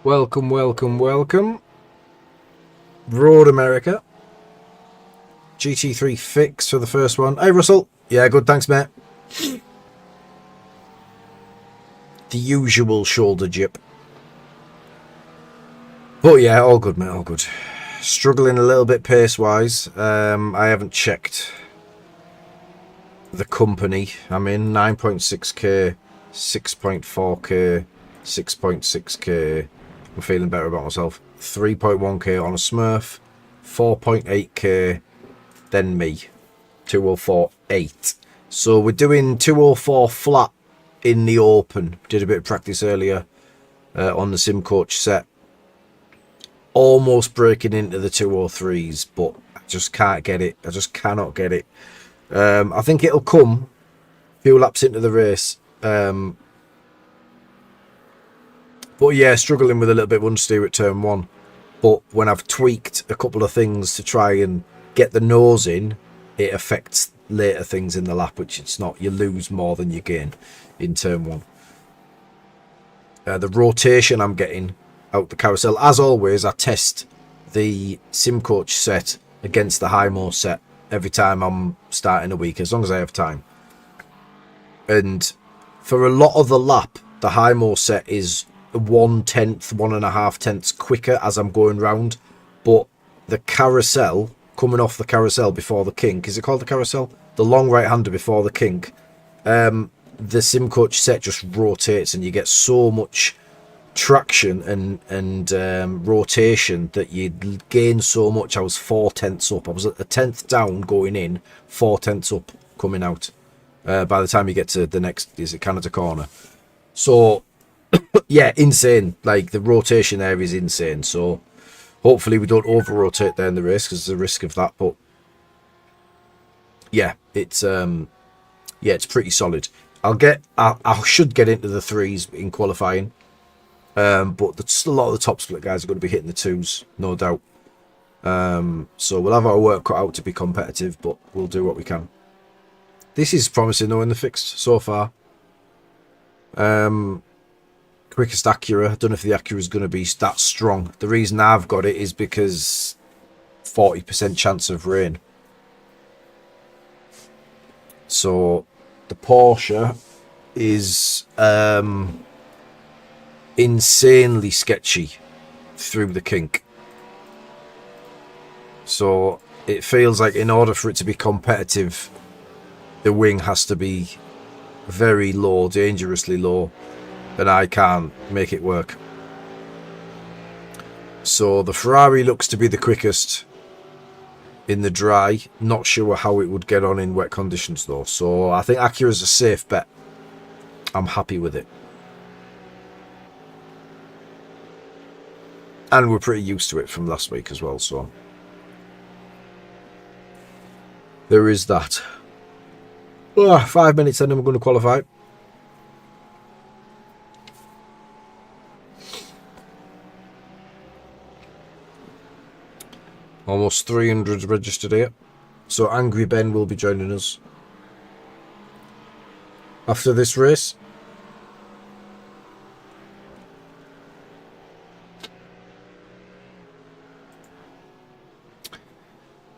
Welcome, welcome, welcome. Road America. GT3 fix for the first one. Hey, Russell. Yeah, good, thanks, mate. The usual shoulder jip. But yeah, all good, mate, all good. Struggling a little bit pace-wise. I haven't checked the company I'm in. 9.6k, 6.4k, 6.6k. I'm feeling better about myself. 3.1k on a Smurf, 4.8k, then me. 204.8. So we're doing 204 flat in the open. Did a bit of practice earlier on the sim coach set. Almost breaking into the 203s, but I just can't get it. I just cannot get it. I think it'll come a few laps into the race. But yeah, struggling with a little bit of understeer at turn one. But when I've tweaked a couple of things to try and get the nose in, it affects later things in the lap, which it's not. You lose more than you gain in turn one. The rotation I'm getting out the carousel, as always, I test the sim coach set against the Hymo set every time I'm starting a week, as long as I have time. And for a lot of the lap, the Hymo set is 1/10, 1.5 tenths quicker as I'm going round. But the carousel, coming off the carousel before the kink, is it called the carousel? The long right-hander before the kink. The sim coach set just rotates and you get so much traction and rotation that you gain so much. I was 4 tenths up. I was at a tenth down going in, 4 tenths up coming out. By the time you get to the next, is it Canada corner? So yeah, insane. Like the rotation there is insane. So hopefully we don't over rotate there in the race because there's a risk of that. But yeah, it's pretty solid. I should get into the threes in qualifying. But a lot of the top split guys are going to be hitting the twos, no doubt. So we'll have our work cut out to be competitive, but we'll do what we can. This is promising though in the fixed so far. Quickest Acura. I don't know if the Acura is going to be that strong. The reason I've got it is because 40% chance of rain. So the Porsche is insanely sketchy through the kink. So it feels like in order for it to be competitive, the wing has to be very low, dangerously low, and I can't make it work. So the Ferrari looks to be the quickest in the dry. Not sure how it would get on in wet conditions though. So I think Acura's a safe bet. I'm happy with it. And we're pretty used to it from last week as well, so there is that. 5 minutes and then we're going to qualify. Almost 300 registered here. So Angry Ben will be joining us after this race.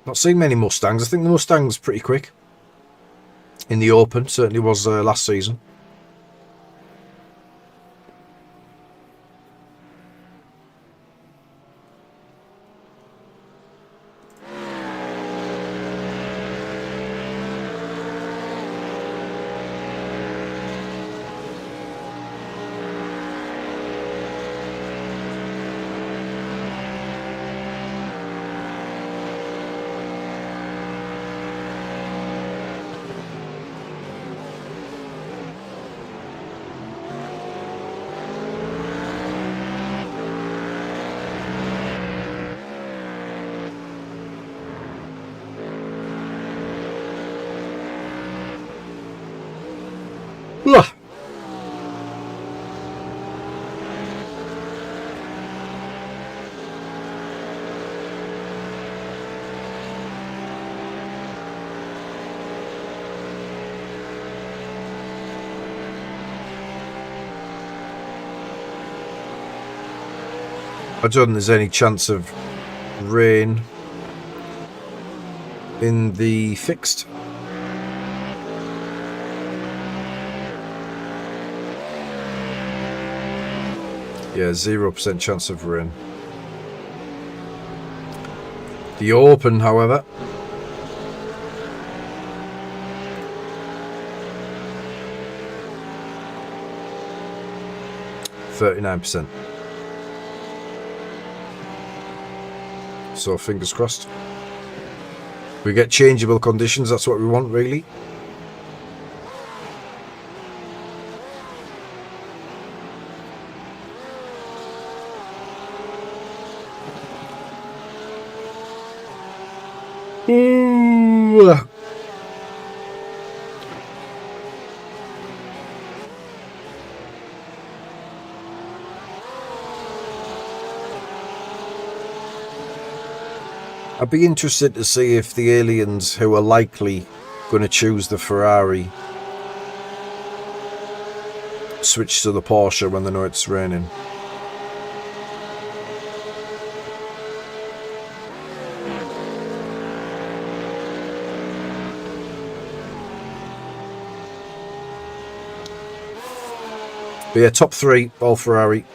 Not seeing many Mustangs. I think the Mustang's pretty quick in the open. Certainly was last season. Ugh. I don't think there's any chance of rain in the fixed. Yeah, 0% chance of rain. The open, however, %39%. So fingers crossed. We get changeable conditions, that's what we want really. Ooh. I'd be interested to see if the aliens who are likely going to choose the Ferrari switch to the Porsche when they know it's raining. But yeah, top three, all Ferrari.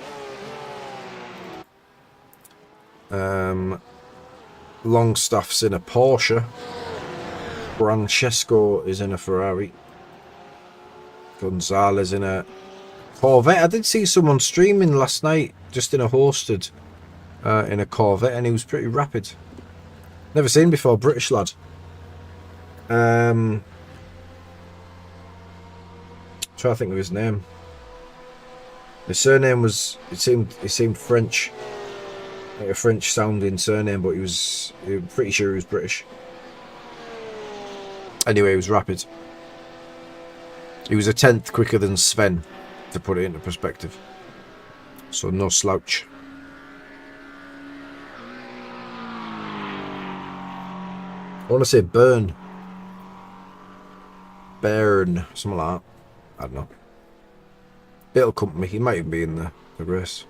Longstaff's in a Porsche. Francesco is in a Ferrari. Gonzalez in a Corvette. I did see someone streaming last night, just in a hosted, in a Corvette, and he was pretty rapid. Never seen before, British lad. Try to think of his name. His surname was, it seemed French, like a French sounding surname, but he was pretty sure he was British. Anyway, he was rapid. He was a 10th quicker than Sven, to put it into perspective. So no slouch. I want to say Burn, something like that. I don't know. It'll come to me. He might even be in the race.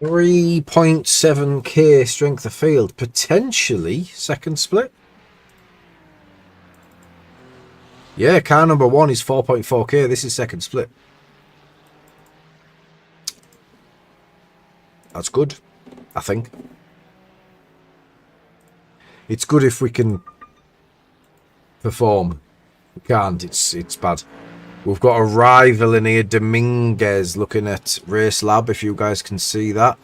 3.7k strength of field. Potentially second split. Yeah, car number 1 is 4.4k. This is second split. That's good, I think. It's good if we can perform. We can't, it's bad. We've got a rival in here, Dominguez, looking at Race Lab, if you guys can see that.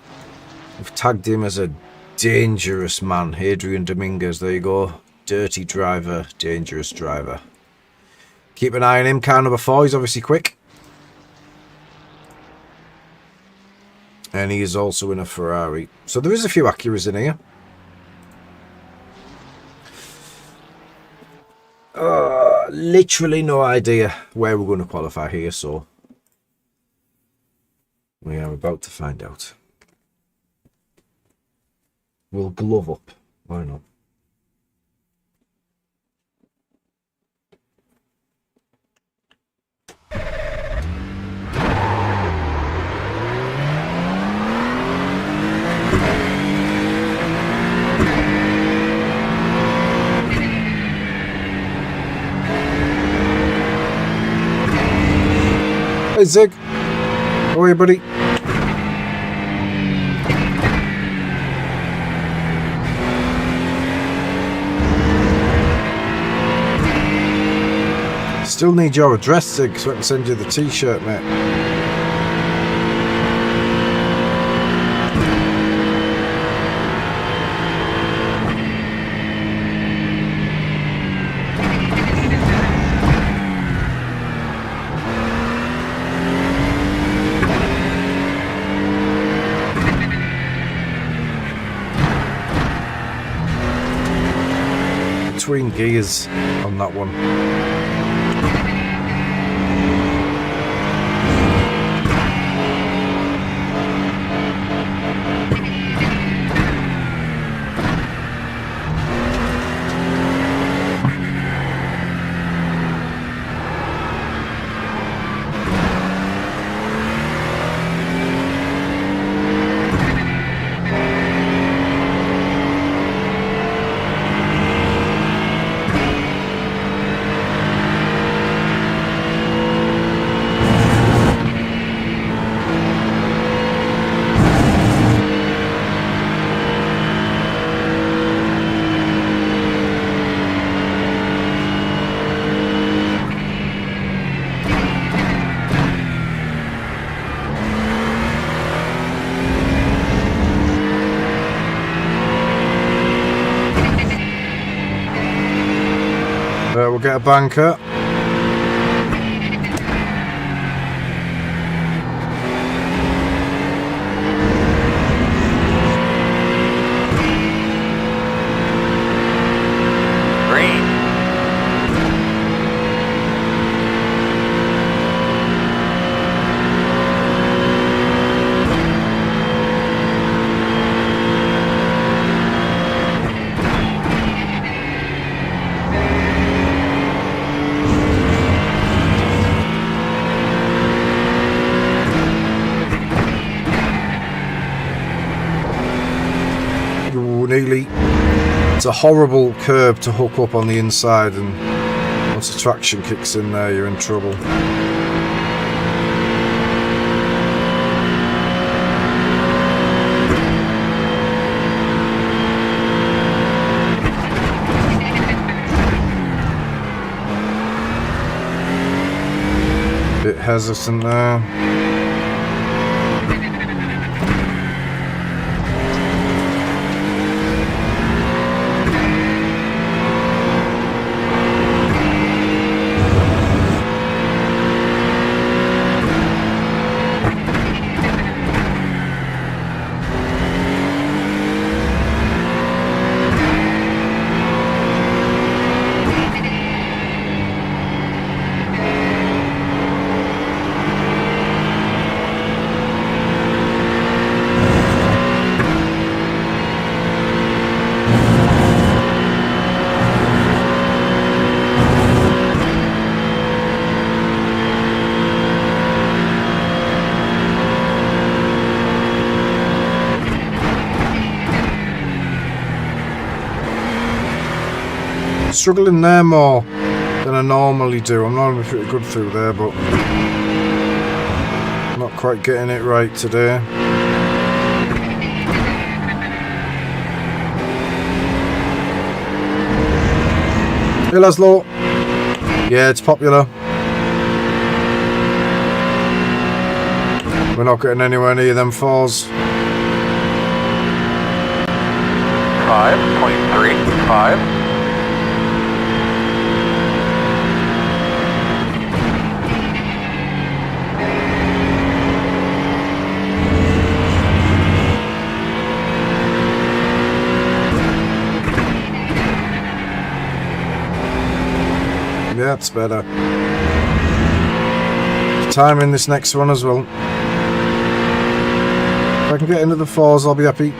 We've tagged him as a dangerous man, Adrian Dominguez. There you go. Dirty driver, dangerous driver. Keep an eye on him. Car number 4, he's obviously quick. And he is also in a Ferrari. So there is a few Acuras in here. Literally no idea where we're going to qualify here, so we are about to find out. We'll glove up. Why not? Hey Zig, how are you, buddy? Still need your address, Zig, so I can send you the t-shirt, mate. Between gears on that one. We'll get a banker. Nearly. It's a horrible curb to hook up on the inside, and once the traction kicks in there, you're in trouble. Bit hesitant there. Struggling there more than I normally do. I'm normally pretty good through there, but not quite getting it right today. Hey Laszlo. Yeah, it's popular. We're not getting anywhere near them fours. 5.35. Yeah, it's better. Timing this next one as well. If I can get into the fours, I'll be happy.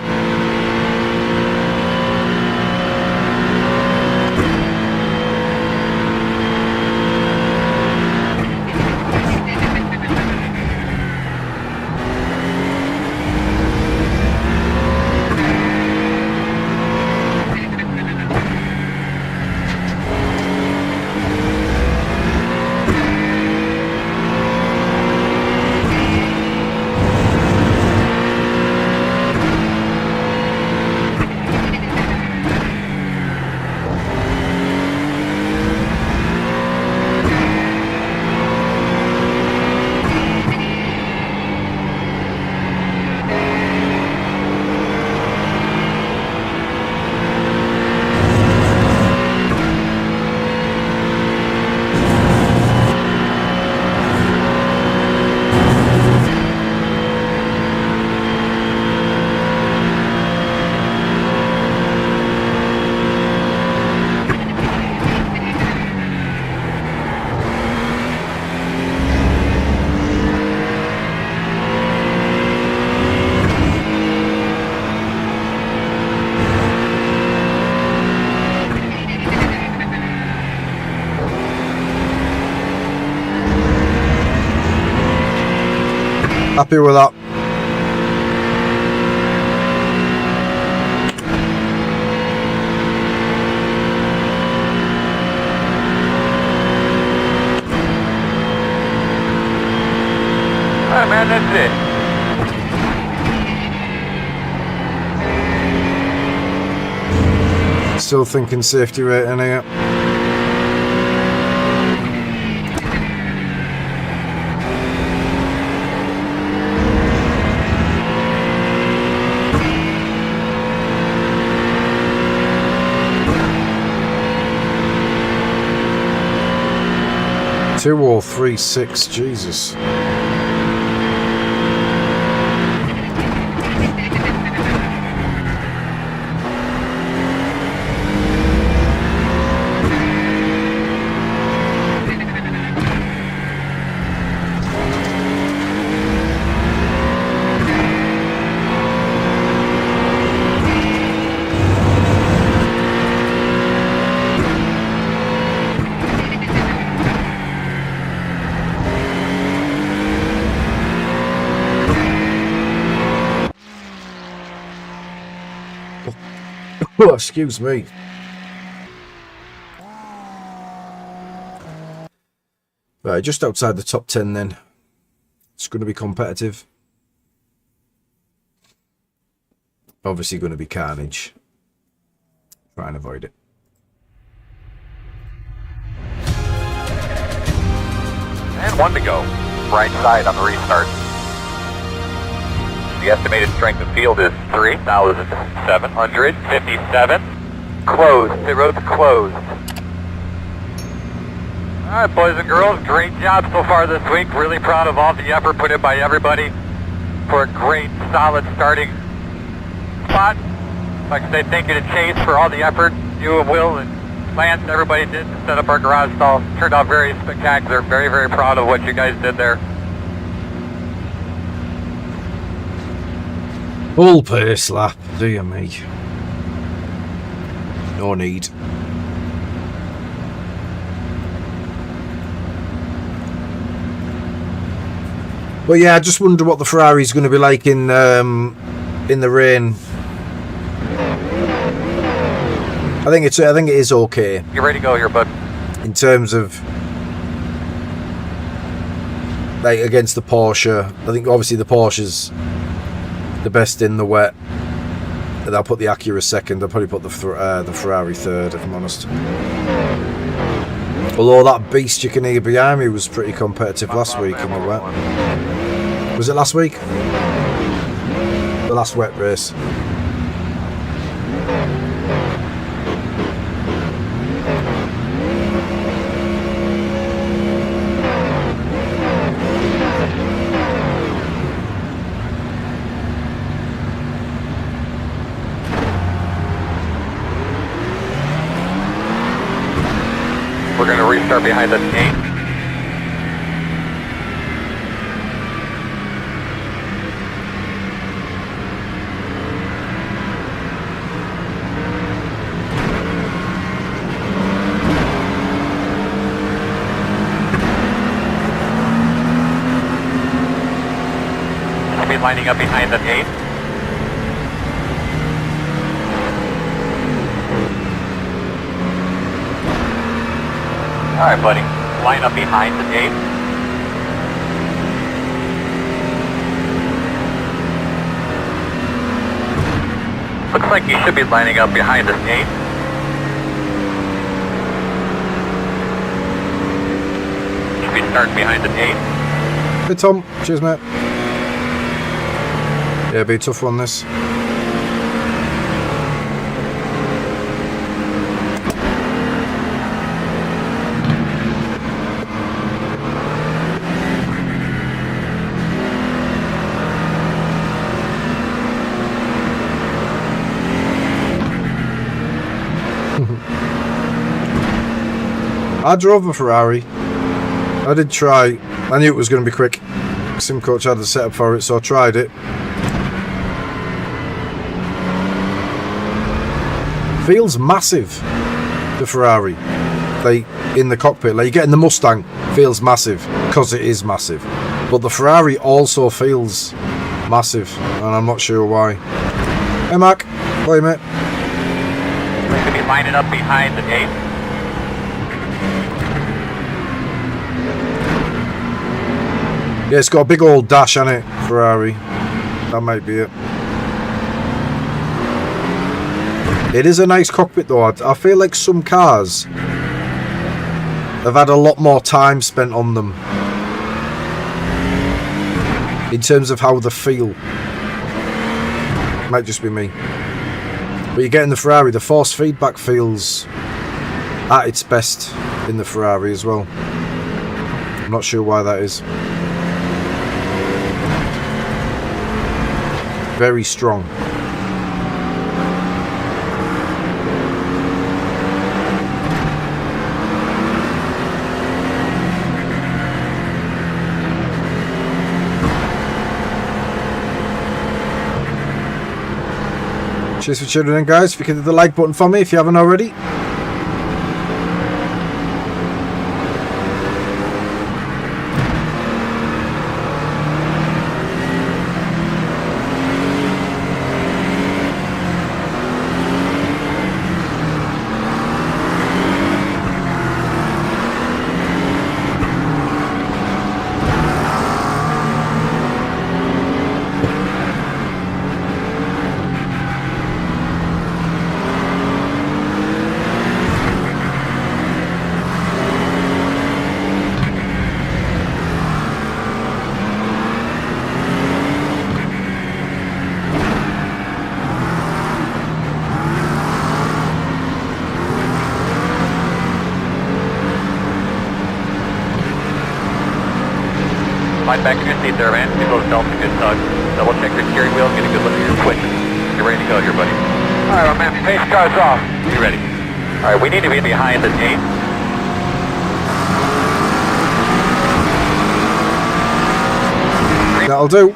Happy with that. Alright, man, that's it. Still thinking safety rating here. Two or 3.6, Jesus. Oh, excuse me. Right, just outside the top 10 then. It's going to be competitive. Obviously going to be carnage. Try and avoid it. And one to go. Right side on the restart. The estimated strength of field is 3,757. Closed. Pit road's closed. Alright, boys and girls, great job so far this week. Really proud of all the effort put in by everybody for a great, solid starting spot. I'd like to say thank you to Chase for all the effort you and Will and Lance and everybody did to set up our garage stall. Turned out very spectacular. Very, very proud of what you guys did there. Full pace lap, dear me. No need. But yeah, I just wonder what the Ferrari's going to be like in the rain. I think it is okay. You ready to go here, bud? In terms of like against the Porsche, I think obviously the Porsche's the best in the wet. I'll put the Acura second. I'll probably put the Ferrari third, if I'm honest. Although that beast you can hear behind me was pretty competitive last week in the wet. Was it last week? The last wet race. We're going to restart behind the gate. I'll be lining up behind the gate. All right, buddy. Line up behind the gate. Looks like you should be lining up behind this gate. Should be starting behind the gate. Hey Tom, cheers mate. Yeah, be a tough one this. I drove a Ferrari. I did try. I knew it was going to be quick. SimCoach had the setup for it, so I tried it. Feels massive, the Ferrari. Like in the cockpit, like you get in the Mustang, feels massive because it is massive. But the Ferrari also feels massive, and I'm not sure why. Hey Mark, play mate. We're going to be lining up behind the gate. Yeah, it's got a big old dash on it, Ferrari. That might be it. It is a nice cockpit though. I feel like some cars have had a lot more time spent on them in terms of how they feel. Might just be me. But you get in the Ferrari, the force feedback feels at its best in the Ferrari as well. I'm not sure why that is. Very strong. Cheers for tuning in, guys. If you can hit the like button for me if you haven't already. Line back in your seat there, man. Give those belts a good tug. Double check your steering wheel, get a good look at your switches. You're ready to go here, buddy. All right, my man, pace car's off. You ready? All right, we need to be behind the gate. That'll do.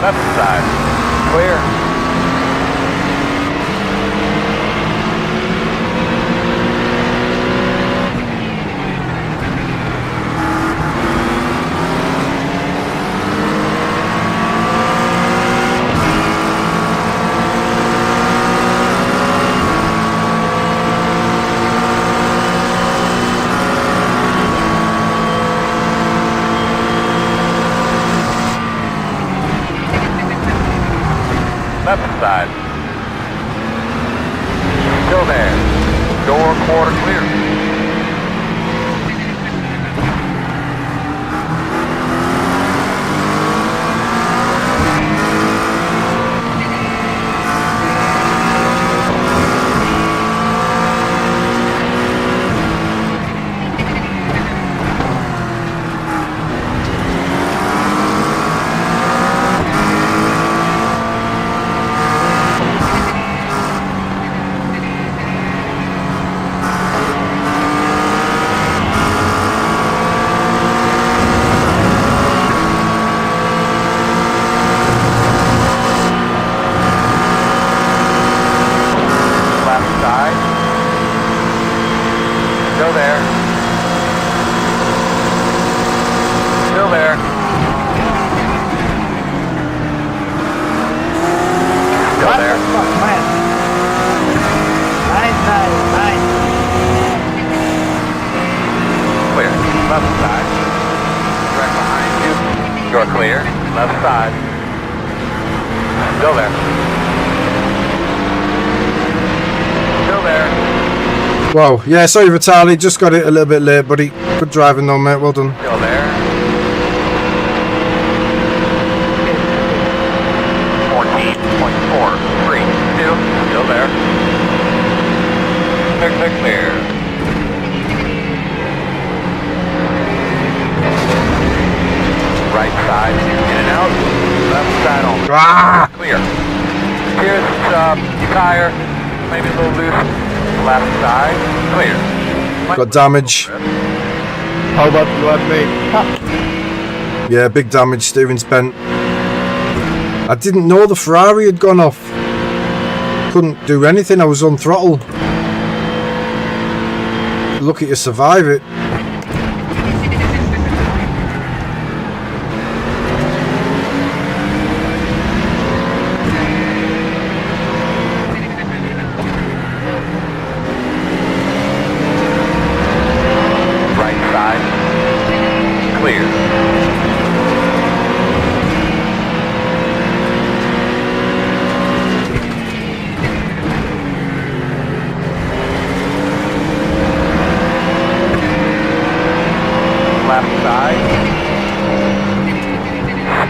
Left side. Clear. side. Still there. Door quarter clear. Still there. Still there. Still there. Nice. Clear. Left side. Direct behind you. You're clear. Left side. Still there. Still there. Wow, yeah, sorry Vitali, just got it a little bit late, buddy. Good driving though, mate, well done. Still there. 14.432. Still there. Clear. Right side, in and out. Left side only. Ah! Clear. Here's tire, maybe a little loose. Left side, clear. Got damage. How about you and me? Yeah, big damage, steering's bent. I didn't know the Ferrari had gone off. Couldn't do anything, I was on throttle. Lucky to survive it.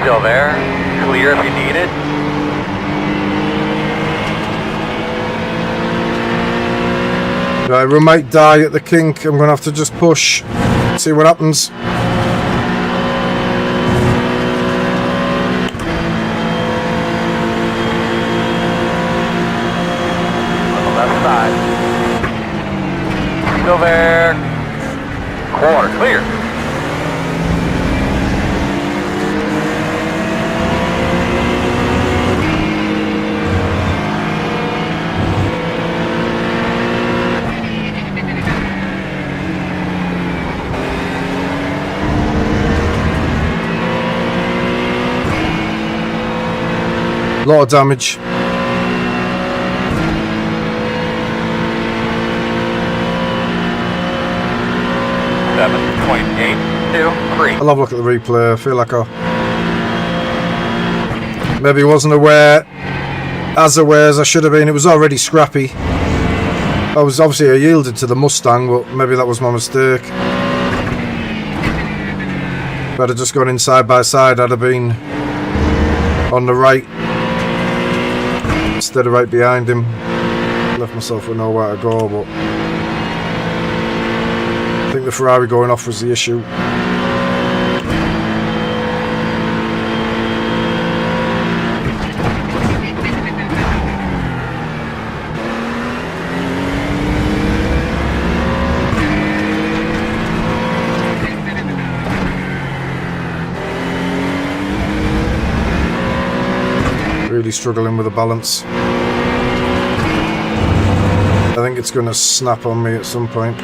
Still there. Clear if you need it. Right, we might die at the kink. I'm going to have to just push. See what happens. On the left side. Still there. Quarter clear. Lot of damage. .823. I'll have a look at the replay. I feel like I maybe wasn't as aware as I should have been. It was already scrappy. I yielded to the Mustang, but maybe that was my mistake. If I'd have just gone in side by side, I'd have been on the right instead of right behind him. Left myself with nowhere to go, but I think the Ferrari going off was the issue. Really struggling with the balance. I think it's going to snap on me at some point.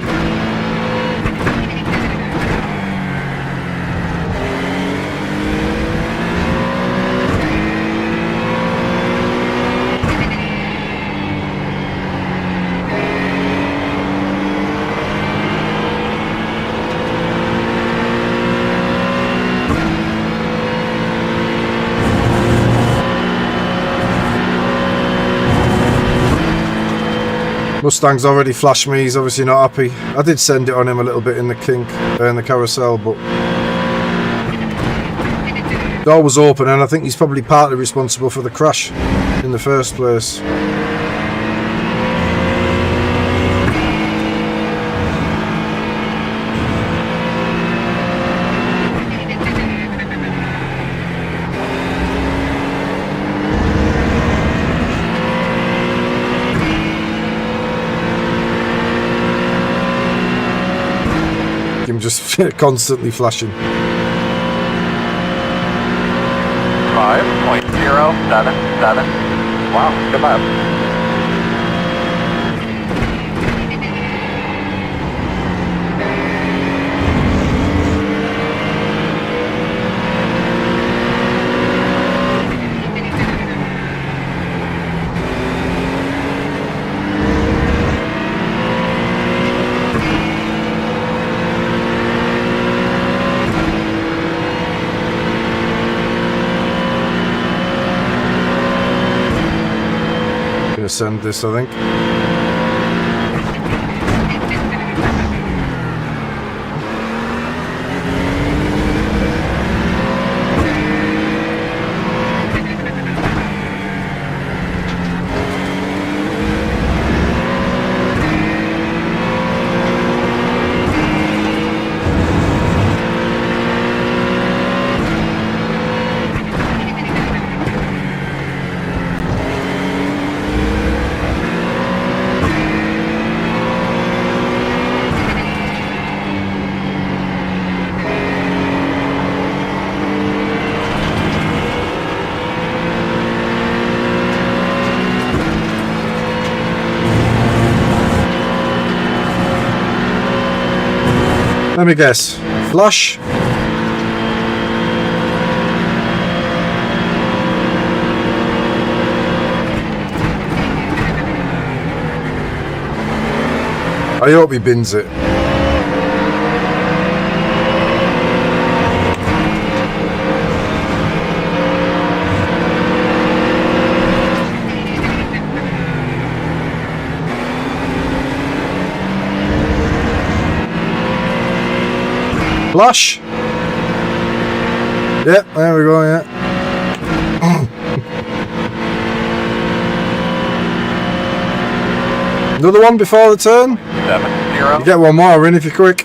Mustang's already flashed me. He's obviously not happy. I did send it on him a little bit in the in the carousel, but the door was open, and I think he's probably partly responsible for the crash in the first place. Him just constantly flashing. 5.077. Wow, good lap. Gonna send this, I think. Let me guess. Flush? I hope he bins it. Flush. Yep, there we go, yeah. Another one before the turn? 7-0. You get one more in if you're quick.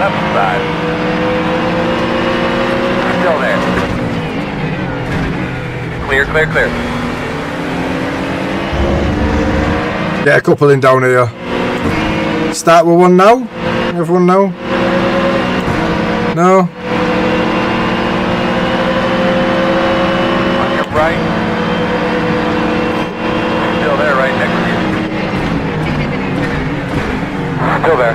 Left side. Still there. Clear, clear, clear. Get a couple in down here. Start with one now. Everyone now? No? On your right. Still there, right next to you. Still there.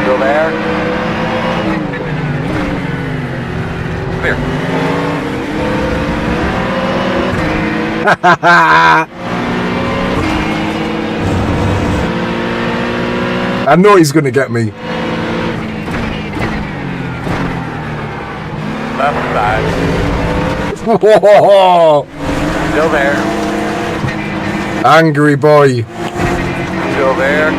Still there. Clear. I know he's going to get me. Left side. Still there. Angry boy. Still there.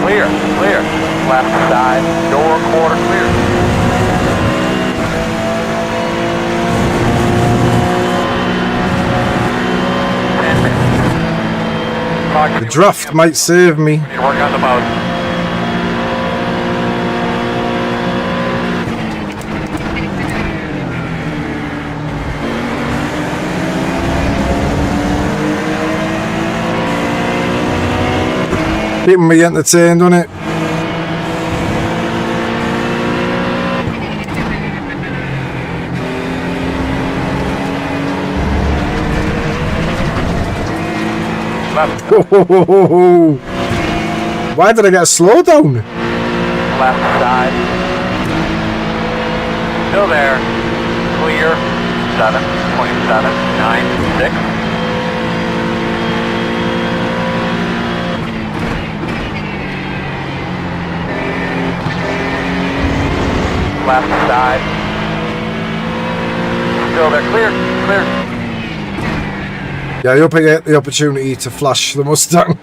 Clear, clear. Left side. Door quarter clear. The draft might save me. You work on the boat. Keeping me entertained, doesn't it? Left, Why did I get a slowdown? left side. Still there. Clear. 7.796. left side. Still there, clear, clear. Yeah, I hope I get the opportunity to flash the Mustang.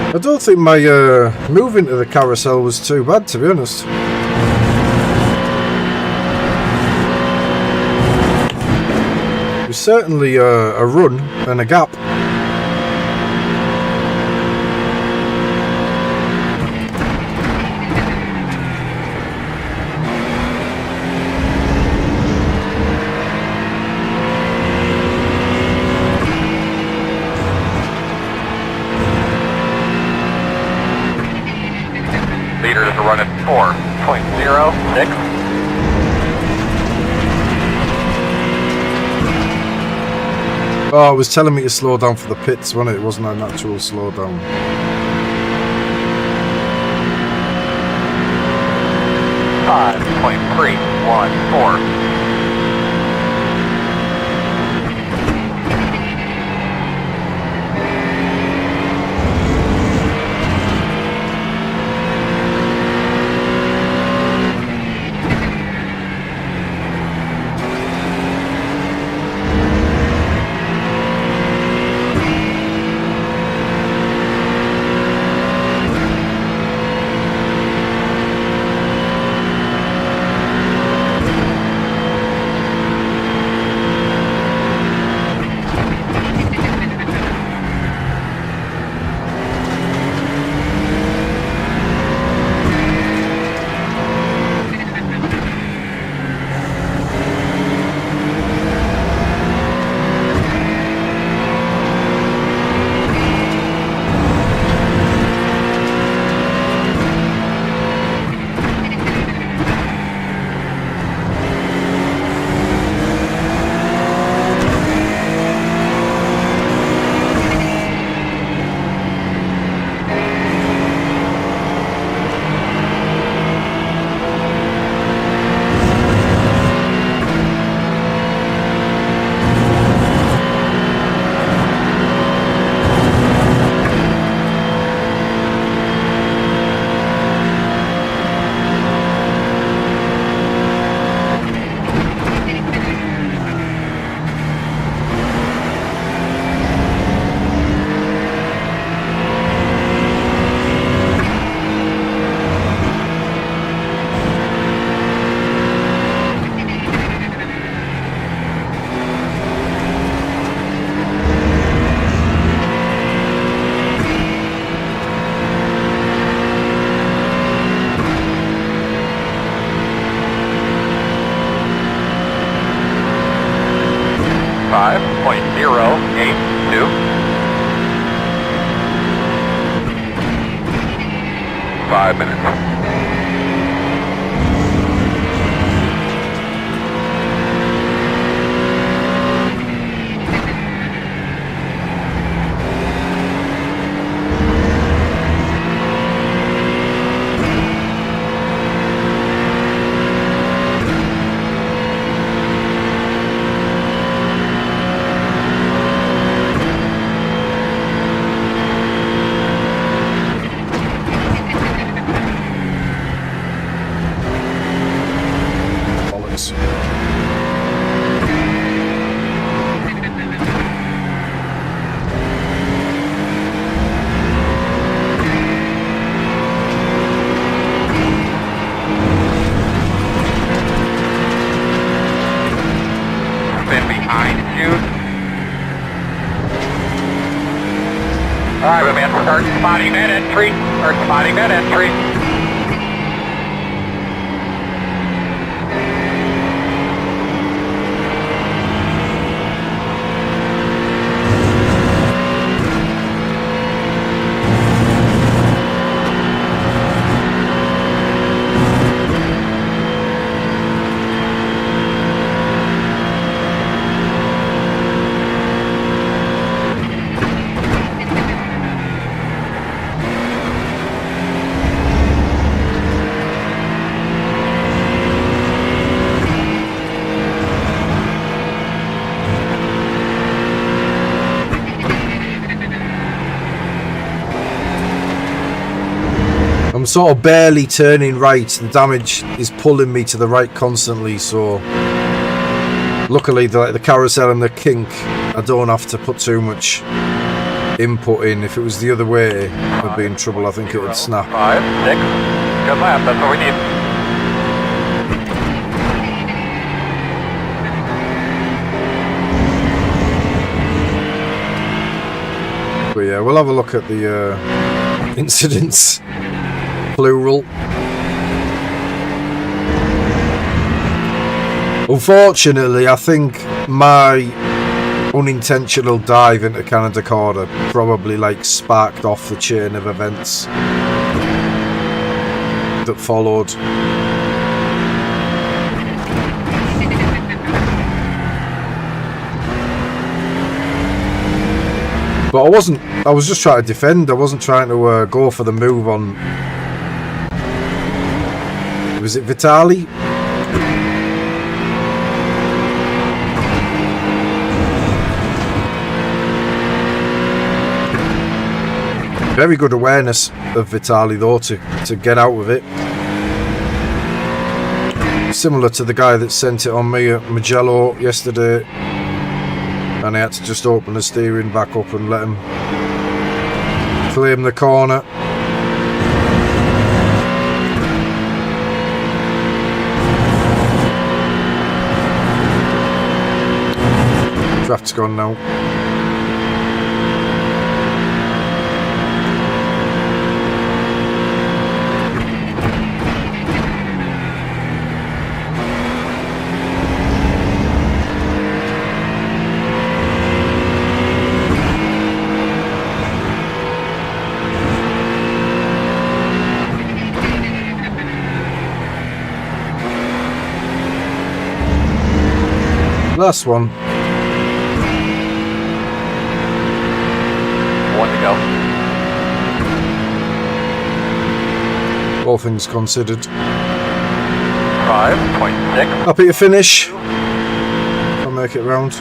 I don't think my move into the carousel was too bad, to be honest. It was certainly a run and a gap. Leader is running 4.06. Oh, it was telling me to slow down for the pits, wasn't it? It wasn't a natural slowdown. 5.314. Five minutes. Alright, my man, start spotting that entry. Start spotting that entry. I'm sort of barely turning right. The damage is pulling me to the right constantly, so luckily the carousel and the kink, I don't have to put too much input in. If it was the other way, I'd be in trouble. I think it would snap. 5, 6, good lap, that's what we need. But yeah, we'll have a look at the incidents. Plural. Unfortunately, I think my unintentional dive into Canada Corner probably like sparked off the chain of events that followed. But I was just trying to defend. I wasn't trying to go for the move on. Was it Vitali? Very good awareness of Vitali though to get out of it. Similar to the guy that sent it on me at Magello yesterday. And I had to just open the steering back up and let him claim the corner. Draft's gone now. Last one. One to go. All things considered. 5.6. Happy to finish. I'll make it round.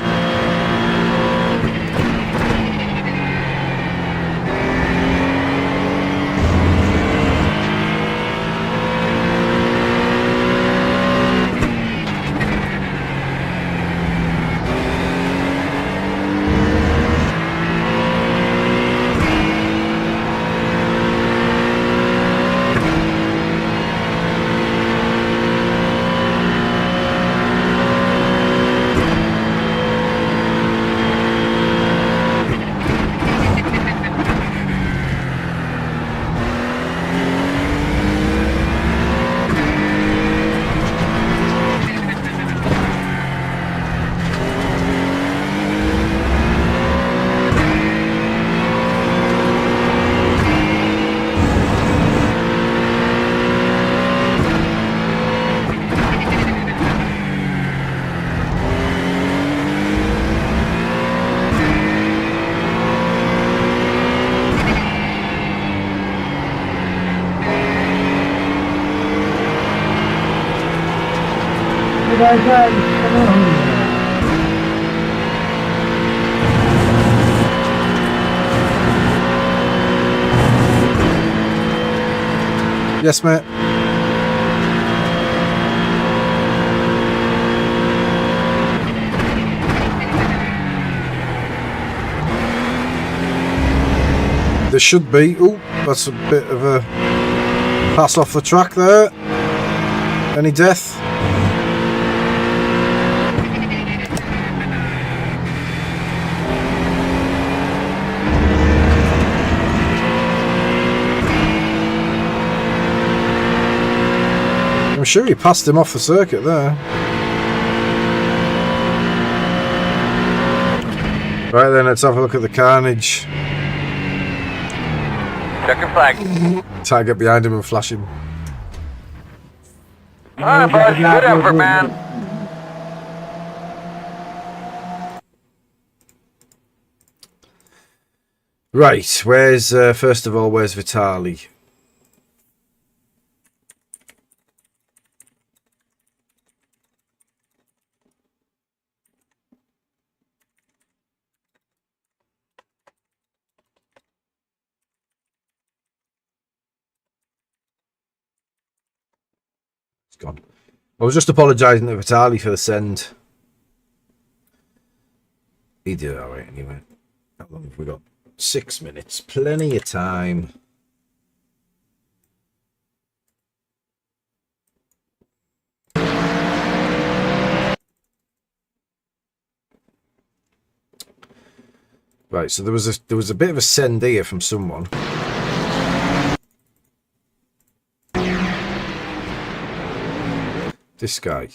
Yes, mate. There should be. Oh, that's a bit of a pass off the track there. Any death? sure he passed him off the circuit there. Right then, let's have a look at the carnage. Check your flag. Try to get behind him and flash him. Alright, boys, good effort, man. Right, where's, first of all, where's Vitali? It's gone. I was just apologising to Vitali for the send. He did alright anyway. How long have we got? 6 minutes. Plenty of time. Right, so there was a bit of a send here from someone. This guy.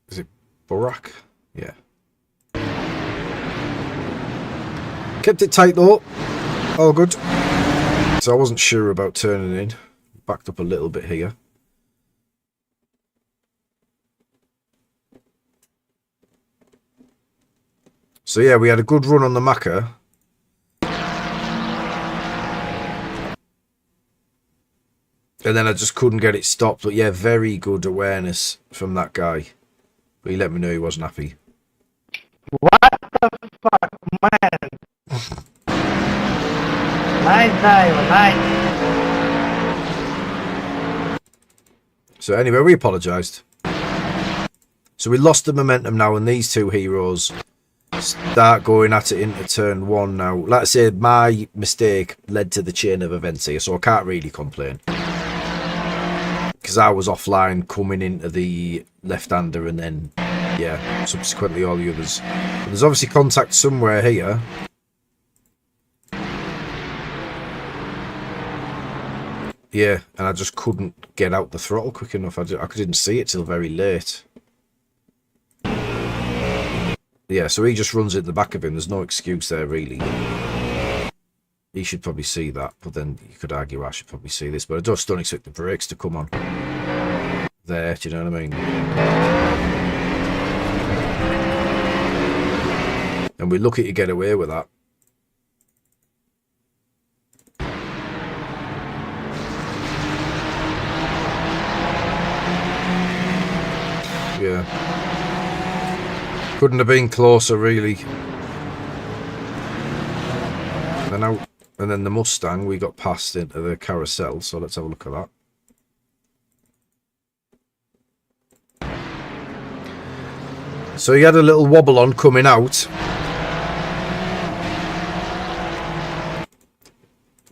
Is it Barack? Yeah. Kept it tight though. All good. So I wasn't sure about turning in. Backed up a little bit here. So yeah, we had a good run on the Macca. And then I just couldn't get it stopped. But yeah, very good awareness from that guy. But he let me know he wasn't happy. What the fuck, man? Nice dive, nice. So anyway, we apologised. So we lost the momentum now, and these two heroes start going at it into turn one now. Like I said, my mistake led to the chain of events here, so I can't really complain. Because I was offline coming into the left-hander and then, yeah, subsequently all the others. But there's obviously contact somewhere here. Yeah, and I just couldn't get out the throttle quick enough. I didn't see it till very late. Yeah, so he just runs at the back of him. There's no excuse there, really. He should probably see that, but then you could argue I should probably see this. But I just don't expect the brakes to come on there, do you know what I mean? And we're lucky to get away with that. Yeah. Couldn't have been closer, really. And then the Mustang, we got passed into the carousel, so let's have a look at that. So he had a little wobble on coming out.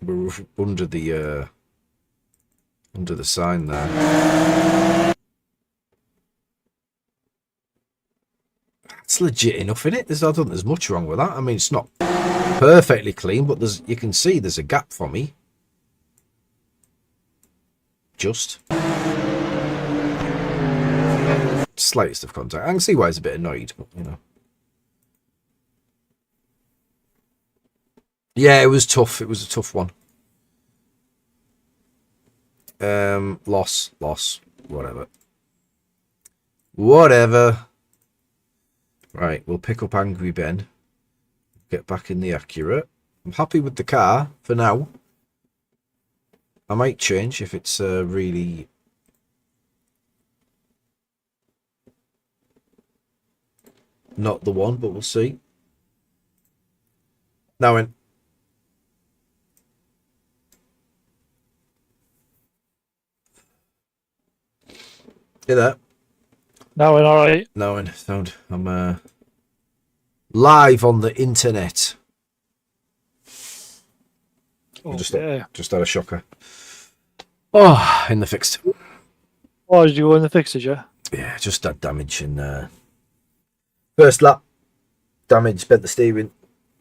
We were under the sign there. That's legit enough, isn't it? I don't think there's much wrong with that. I mean, it's not perfectly clean, but you can see there's a gap for me. Just slightest of contact. I can see why he's a bit annoyed, but you know. Yeah, it was tough. It was a tough one. Loss, whatever. Right, we'll pick up Angry Ben. Get back in the Accurate. I'm happy with the car for now. I might change if it's really not the one, but we'll see. Now in. Hear that? Now in, alright. Now in sound. I'm live on the internet. Just had a shocker. Oh, in the fixed. Oh, did you go in the fixtures, yeah? Yeah, just had damage in first lap. Damage, bent the steering.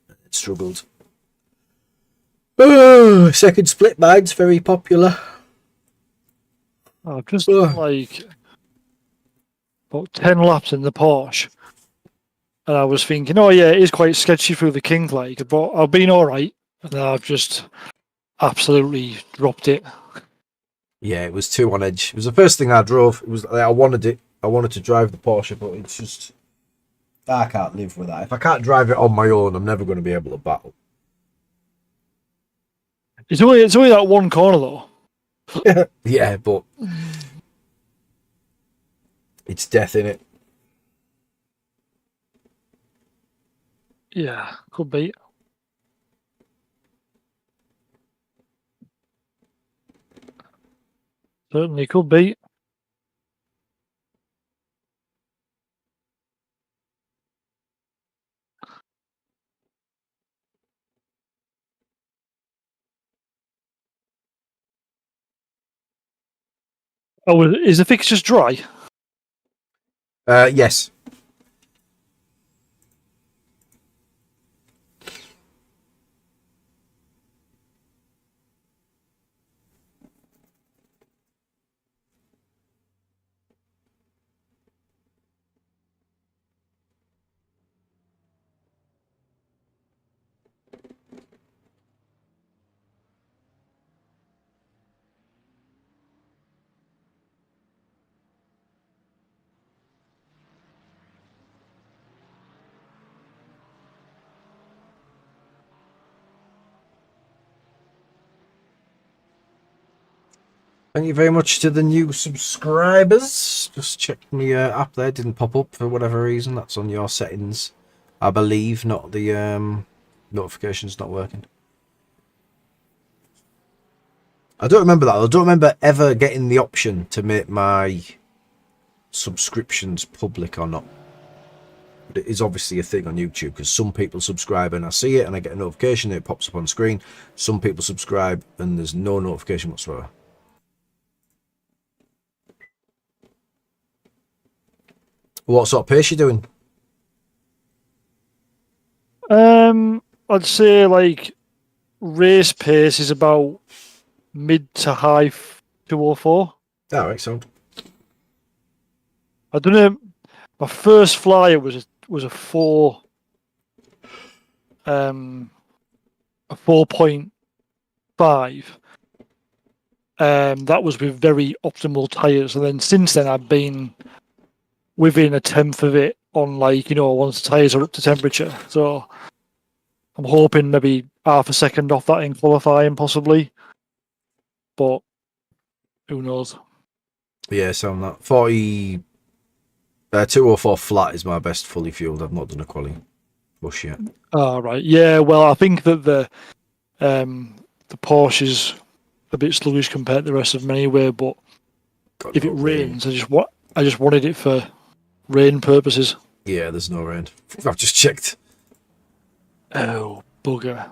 It struggled. Oh, second split mine's very popular. I've just Ugh. like about 10 laps in the Porsche, and I was thinking, oh yeah, it is quite sketchy through the kink, like, but I've been all right, and then I've just absolutely dropped it. Yeah, it was too on edge. It was the first thing I drove. It was I wanted it. I wanted to drive the Porsche, but it's just I can't live with that. If I can't drive it on my own, I'm never going to be able to battle. It's only that one corner though. Yeah, but it's death in it. Yeah, could be. Certainly could be. Oh, is the fixtures dry? Yes. Thank you very much to the new subscribers. Just checked my app there. Didn't pop up for whatever reason. That's on your settings, I believe. Not the notifications not working. I don't remember that. I don't remember ever getting the option to make my subscriptions public or not. But it is obviously a thing on YouTube because some people subscribe and I see it and I get a notification and it pops up on screen. Some people subscribe and there's no notification whatsoever. What sort of pace you doing? I'd say like race pace is about mid to high 204. All right, sound. I don't know. My first flyer was a 4.5. That was with very optimal tires, and then since then I've been within a tenth of it on once the tires are up to temperature. So I'm hoping maybe half a second off that in qualifying possibly, but who knows? Yeah, sound that 40. 204 flat is my best fully fueled. I've not done a quali push yet. Oh, right. Yeah, well, I think that the Porsche is a bit sluggish compared to the rest of them anyway, but Got if no it rain. rains, I just wanted it for rain purposes. Yeah, there's no rain. I've just checked. Oh, bugger.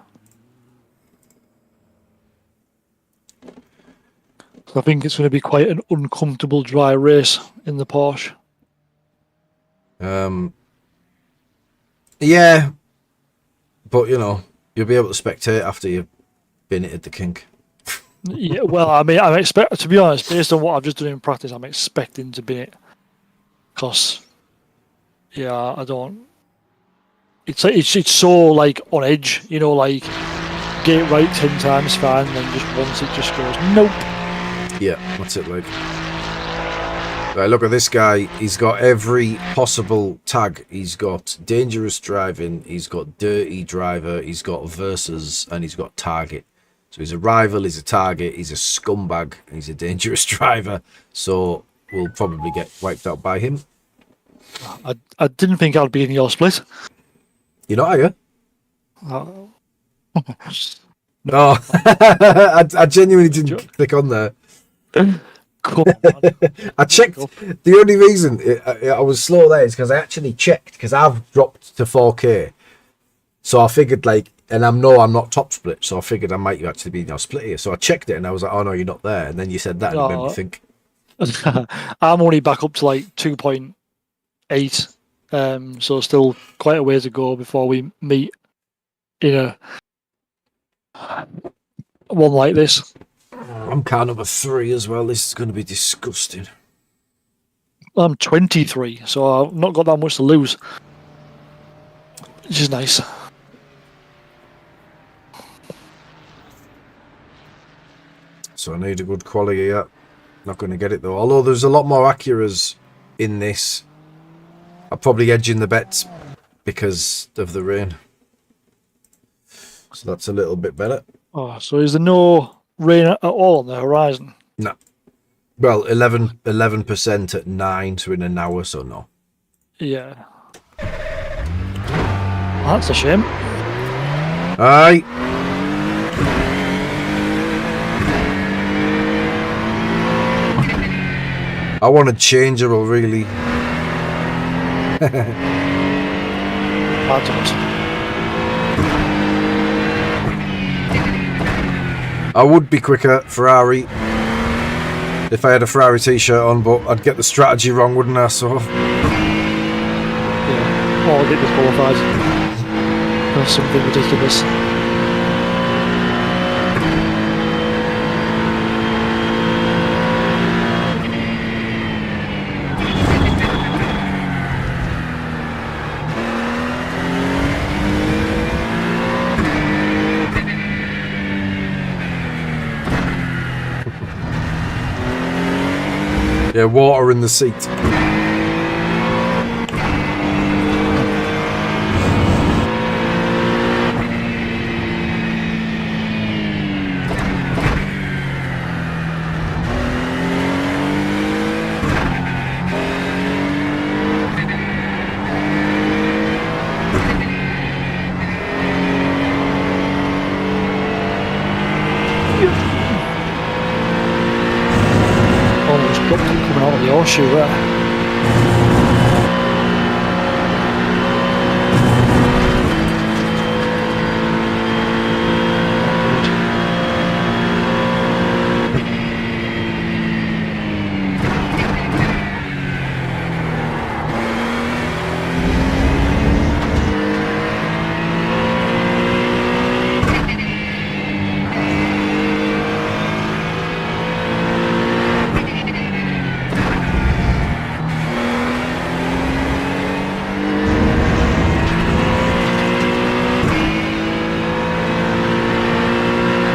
So I think it's going to be quite an uncomfortable dry race in the Porsche. Yeah, but you'll be able to spectate after you've been at the kink. Yeah, well, I mean, to be honest, based on what I've just done in practice, I'm expecting to be it. Because, yeah, I don't. It's so like on edge, like get it right 10 times fine, and then just once it just goes nope. Yeah, that's it, like. Right, look at this guy. He's got every possible tag. He's got dangerous driving. He's got dirty driver. He's got versus, and he's got target. So he's a rival. He's a target. He's a scumbag. And he's a dangerous driver. So we'll probably get wiped out by him. I didn't think I'd be in your split. You're not, are you? No, I genuinely didn't click on there. come on. I checked. The only reason I was slow there is because I actually checked because I've dropped to 4K. So I figured and I'm not top split. So I figured I might actually be in your split here. So I checked it and I was like, oh no, you're not there. And then you said that and it made me think. I'm only back up to 2.8. So still quite a way to go before we meet in a one like this. I'm car number 3 as well. This is going to be disgusting. I'm 23, so I've not got that much to lose, which is nice. So I need a good quality here. Not going to get it though. Although there's a lot more Acuras in this. I'm probably edging the bets because of the rain. So that's a little bit better. Oh, so is there no rain at all on the horizon? No. Well, 11% at 9, so in an hour, so no. Yeah. That's a shame. Aye. I want to change it, but really. Hard times. I would be quicker Ferrari if I had a Ferrari t-shirt on, but I'd get the strategy wrong, wouldn't I? So Yeah. Or get disqualified. That's something ridiculous. yeah, water in the seat. Almost dropped it coming out of the horseshoe there.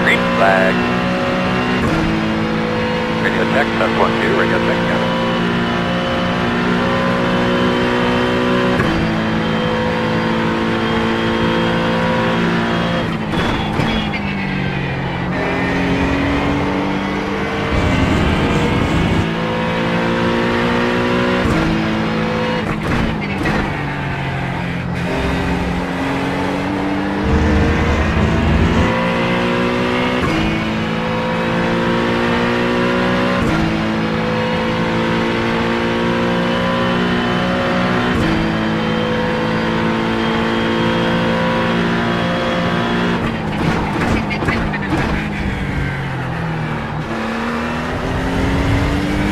Green flag. Radio check, that's 1-2, radio check, yeah.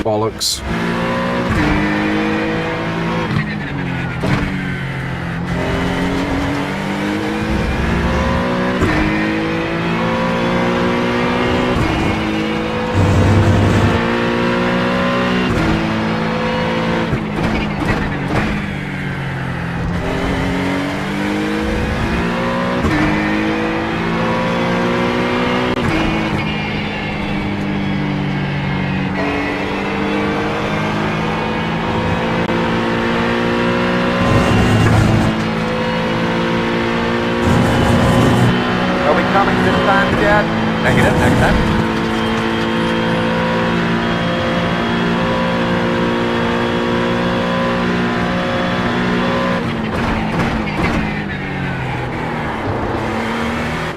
Bollocks. Are we coming this time, Chad? Negative, next time.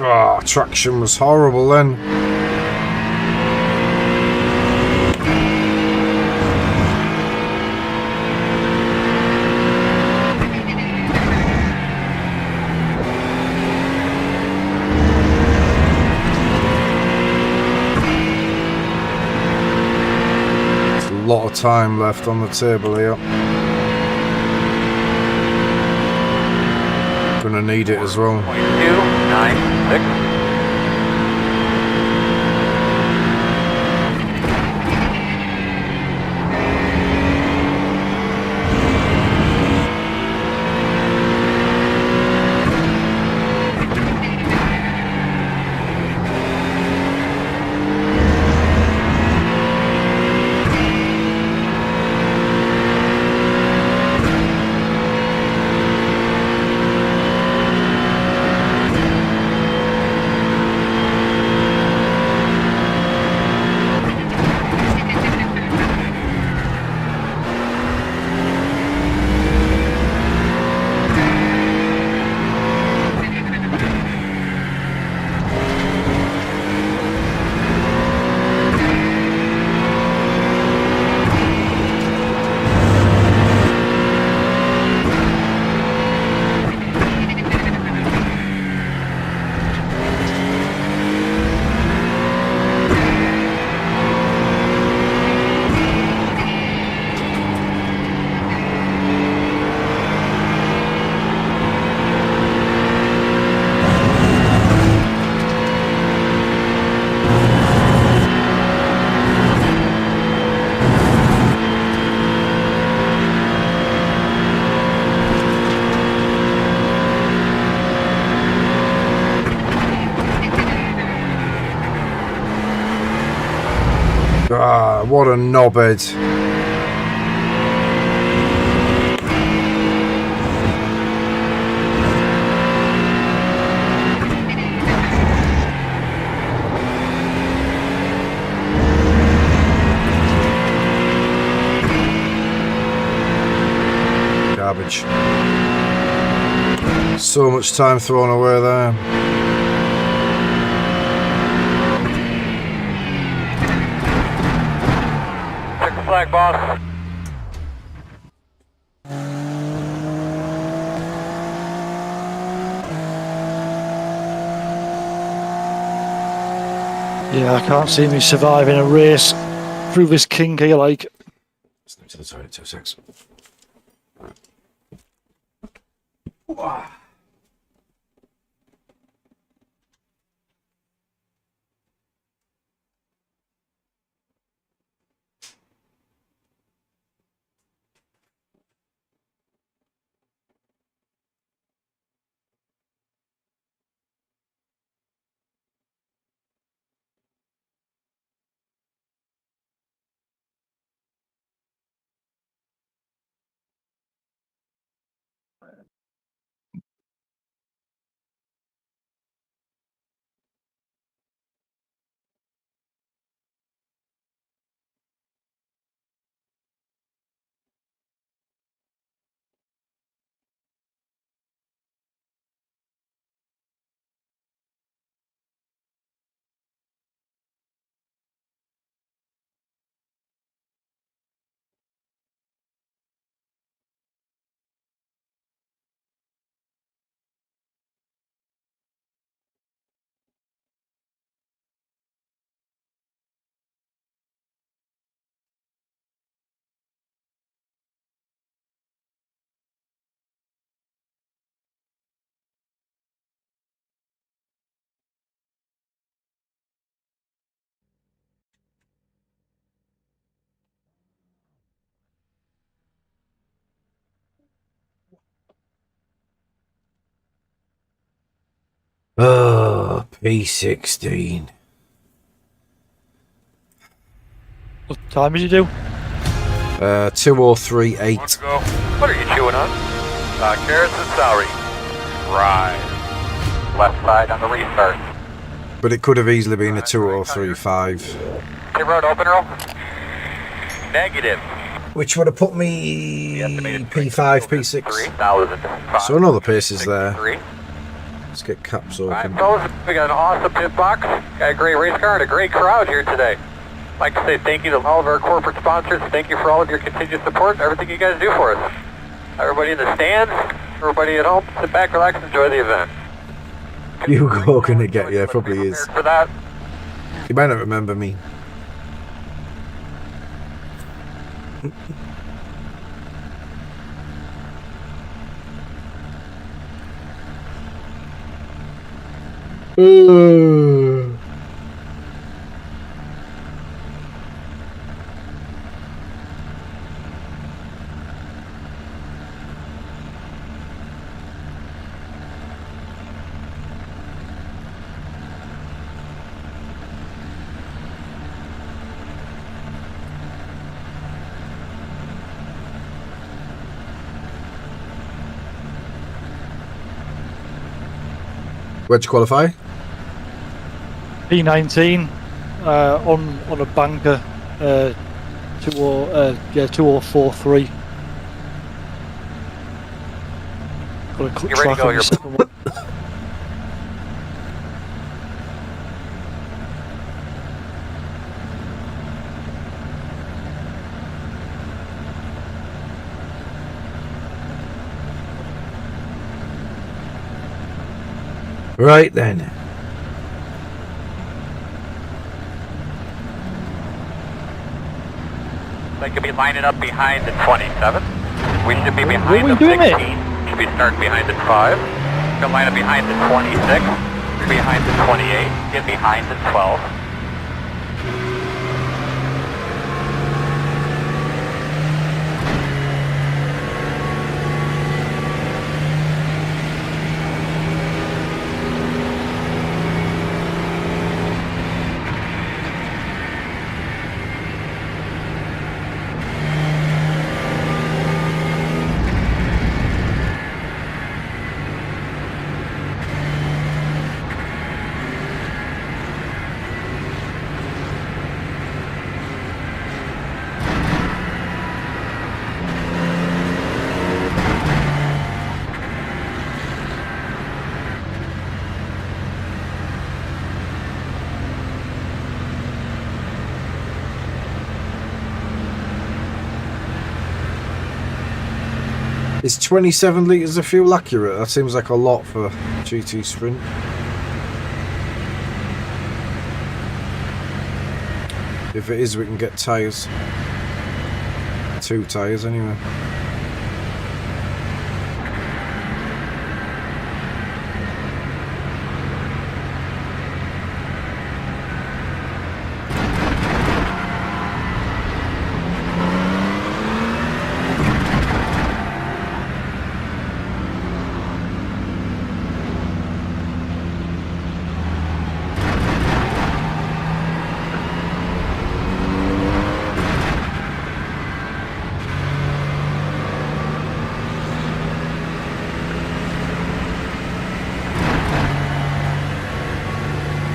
Ah, traction was horrible then. There's a lot of time left on the table here. Gonna need it as well. 0.296. What a knobhead. Garbage. So much time thrown away there. Check the flag, boss. Yeah, I can't see me surviving a race through this kink here, like. Snip to the toilet, 2-6. Oh, P16. What time did you do? 2038. Want to go? What are you chewing on? Carrots and celery. Right. Left side on the restart. But it could have easily been a 2035. Hey, road open roll. Negative. Which would have put me P5, P6. 3,000. So another pace is there. 63. Let's get caps All right, open. fellas, we got an awesome pit box. Got a great race car and a great crowd here today. I'd like to say thank you to all of our corporate sponsors. Thank you for all of your continued support, everything you guys do for us. Everybody in the stands, everybody at home, sit back, relax, enjoy the event. Hugo gonna get you, probably is. For that. You might not remember me. Where'd you qualify? P19 on a banker, 2043. Got a cut You ready to track go? on the You're- second one. Right then. They could be lining up behind the 27. We should be What are behind we the doing 16. it? Should be starting behind the 5. Should line up behind the 26. Behind the 28. Get behind the 12. Is 27 litres of fuel accurate? That seems like a lot for GT Sprint. If it is, we can get tyres. 2 tyres anyway.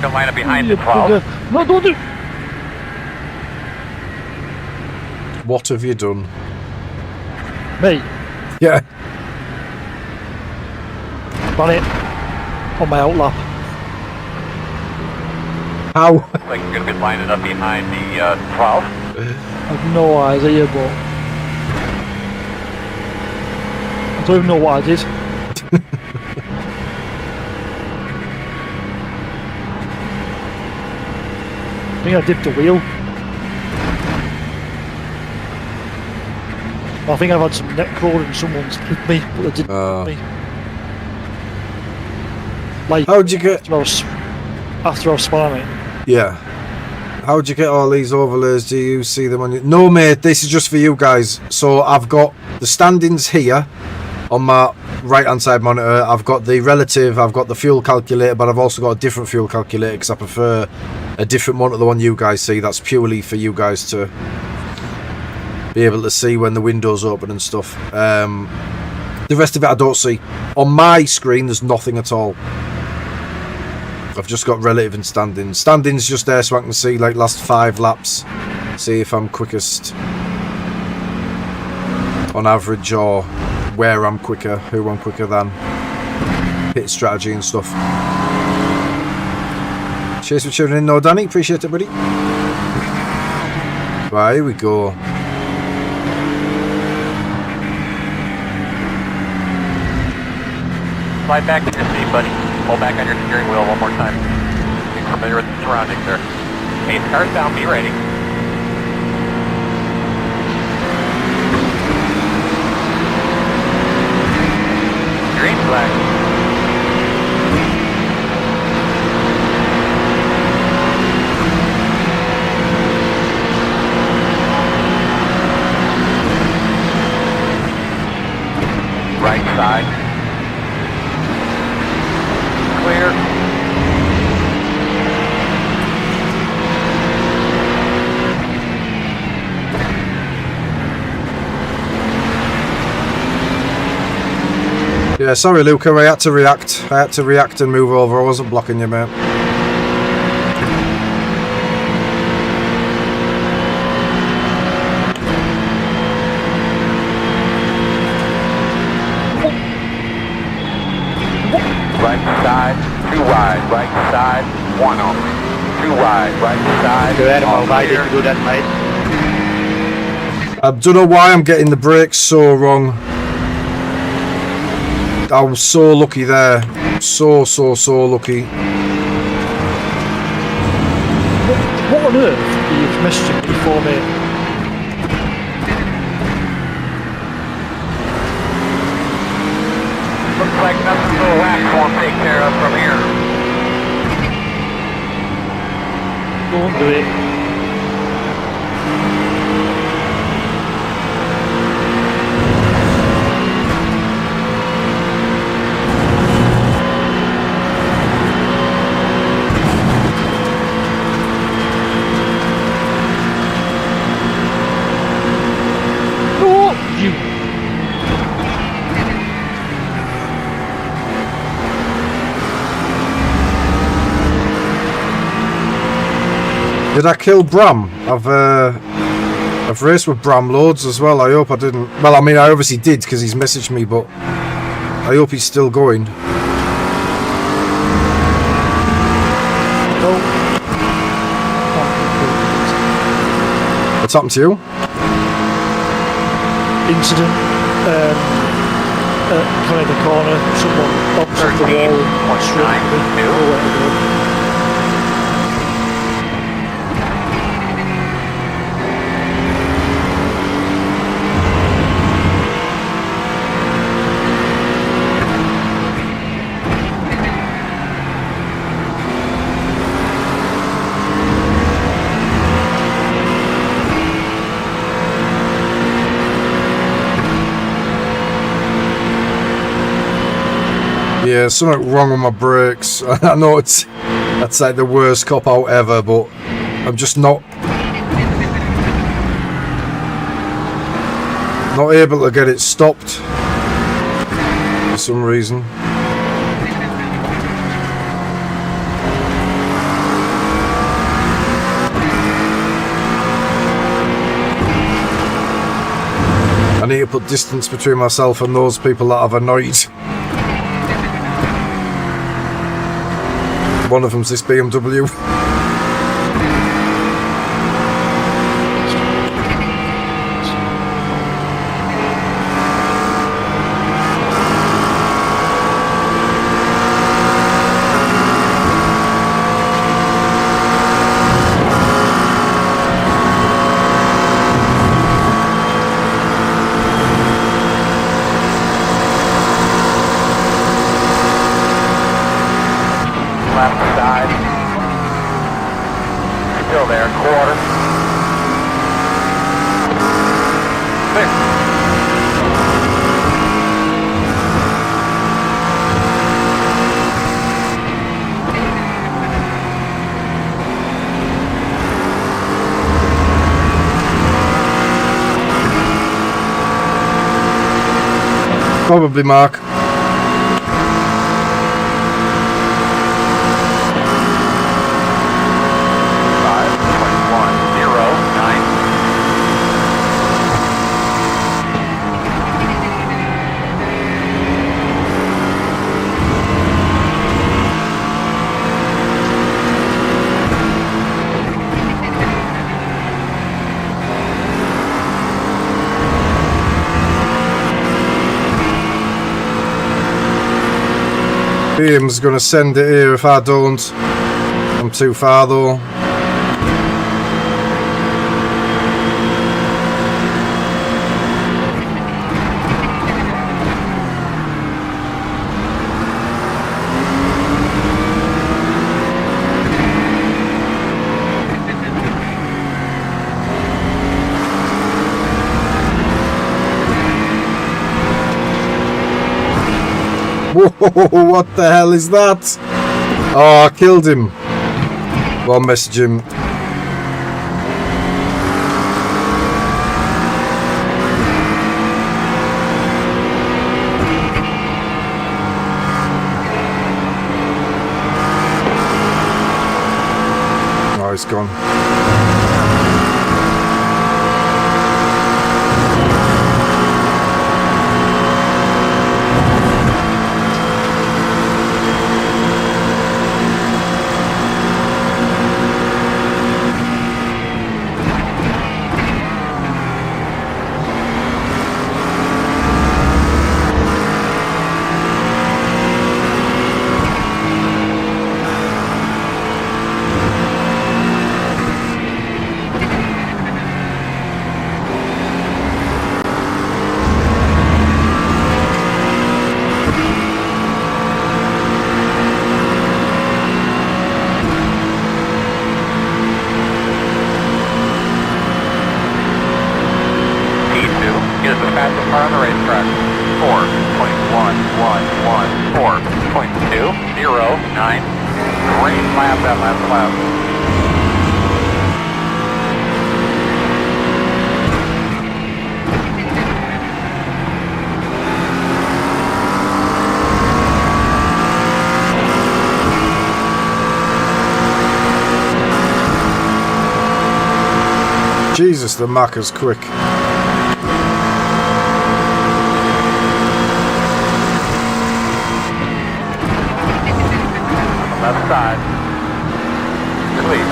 Gonna line up behind the 12. No, don't do. What have you done? Me, Yeah. ran it on my outlap. How? Like you're gonna be lining up behind the 12. I've no idea, but I don't even know what I did. I think I dipped the wheel. I think I've had some neck cord and someone's hit me, but they didn't hit me. Like How'd you get? after I was spun it. Yeah. How'd you get all these overlays? Do you see them on your... No, mate, this is just for you guys. So I've got the standings here on my right-hand side monitor. I've got the relative, I've got the fuel calculator, but I've also got a different fuel calculator because I prefer a different one to the one you guys see. That's purely for you guys to be able to see when the window's open and stuff. The rest of it I don't see. On my screen, there's nothing at all. I've just got relative and standings. Standings just there so I can see like last 5 laps. See if I'm quickest on average or where I'm quicker, who I'm quicker than. Pit strategy and stuff. Cheers for tuning in, no Danny. Appreciate it, buddy. Right, here we go. Slide back to your seat, buddy. Pull back on your steering wheel one more time. Be familiar with the surroundings there. Hey, cars down, be ready. Green flag. Right side. Clear. Yeah, sorry, Luca. I had to react. I had to react and move over. I wasn't blocking you, mate. Right side, 2 wide. Right side, 1 off. 2 wide. Right side. Good, all why did clear. you do that, mate? I don't know why I'm getting the brakes so wrong. I was so lucky there. So lucky. What on earth are you messaging me for, mate? Looks like nothing the wax won't take care of from here. Don't do it. Oh, you. Did I kill Bram? I've raced with Bram loads as well. I hope I didn't. Well, I mean, I obviously did because he's messaged me, but I hope he's still going. No. What's happened to you? Incident. kind of the corner, someone bumps off the wall and struck me, nowhere to go. Yeah, something wrong with my brakes. I know that's like the worst cop out ever, but I'm just not able to get it stopped for some reason. I need to put distance between myself and those people that I've annoyed. One of them's this BMW. Left side. Still there, quarter. Six. Probably Mark. BM's gonna send it here if I don't. I'm too far though. Whoa, what the hell is that? Oh, I killed him. Well, message him. Oh, he's gone. On the racetrack. 4.1114.209. Great lap that last lap. Jesus, the Macca's quick. Left side. Clear.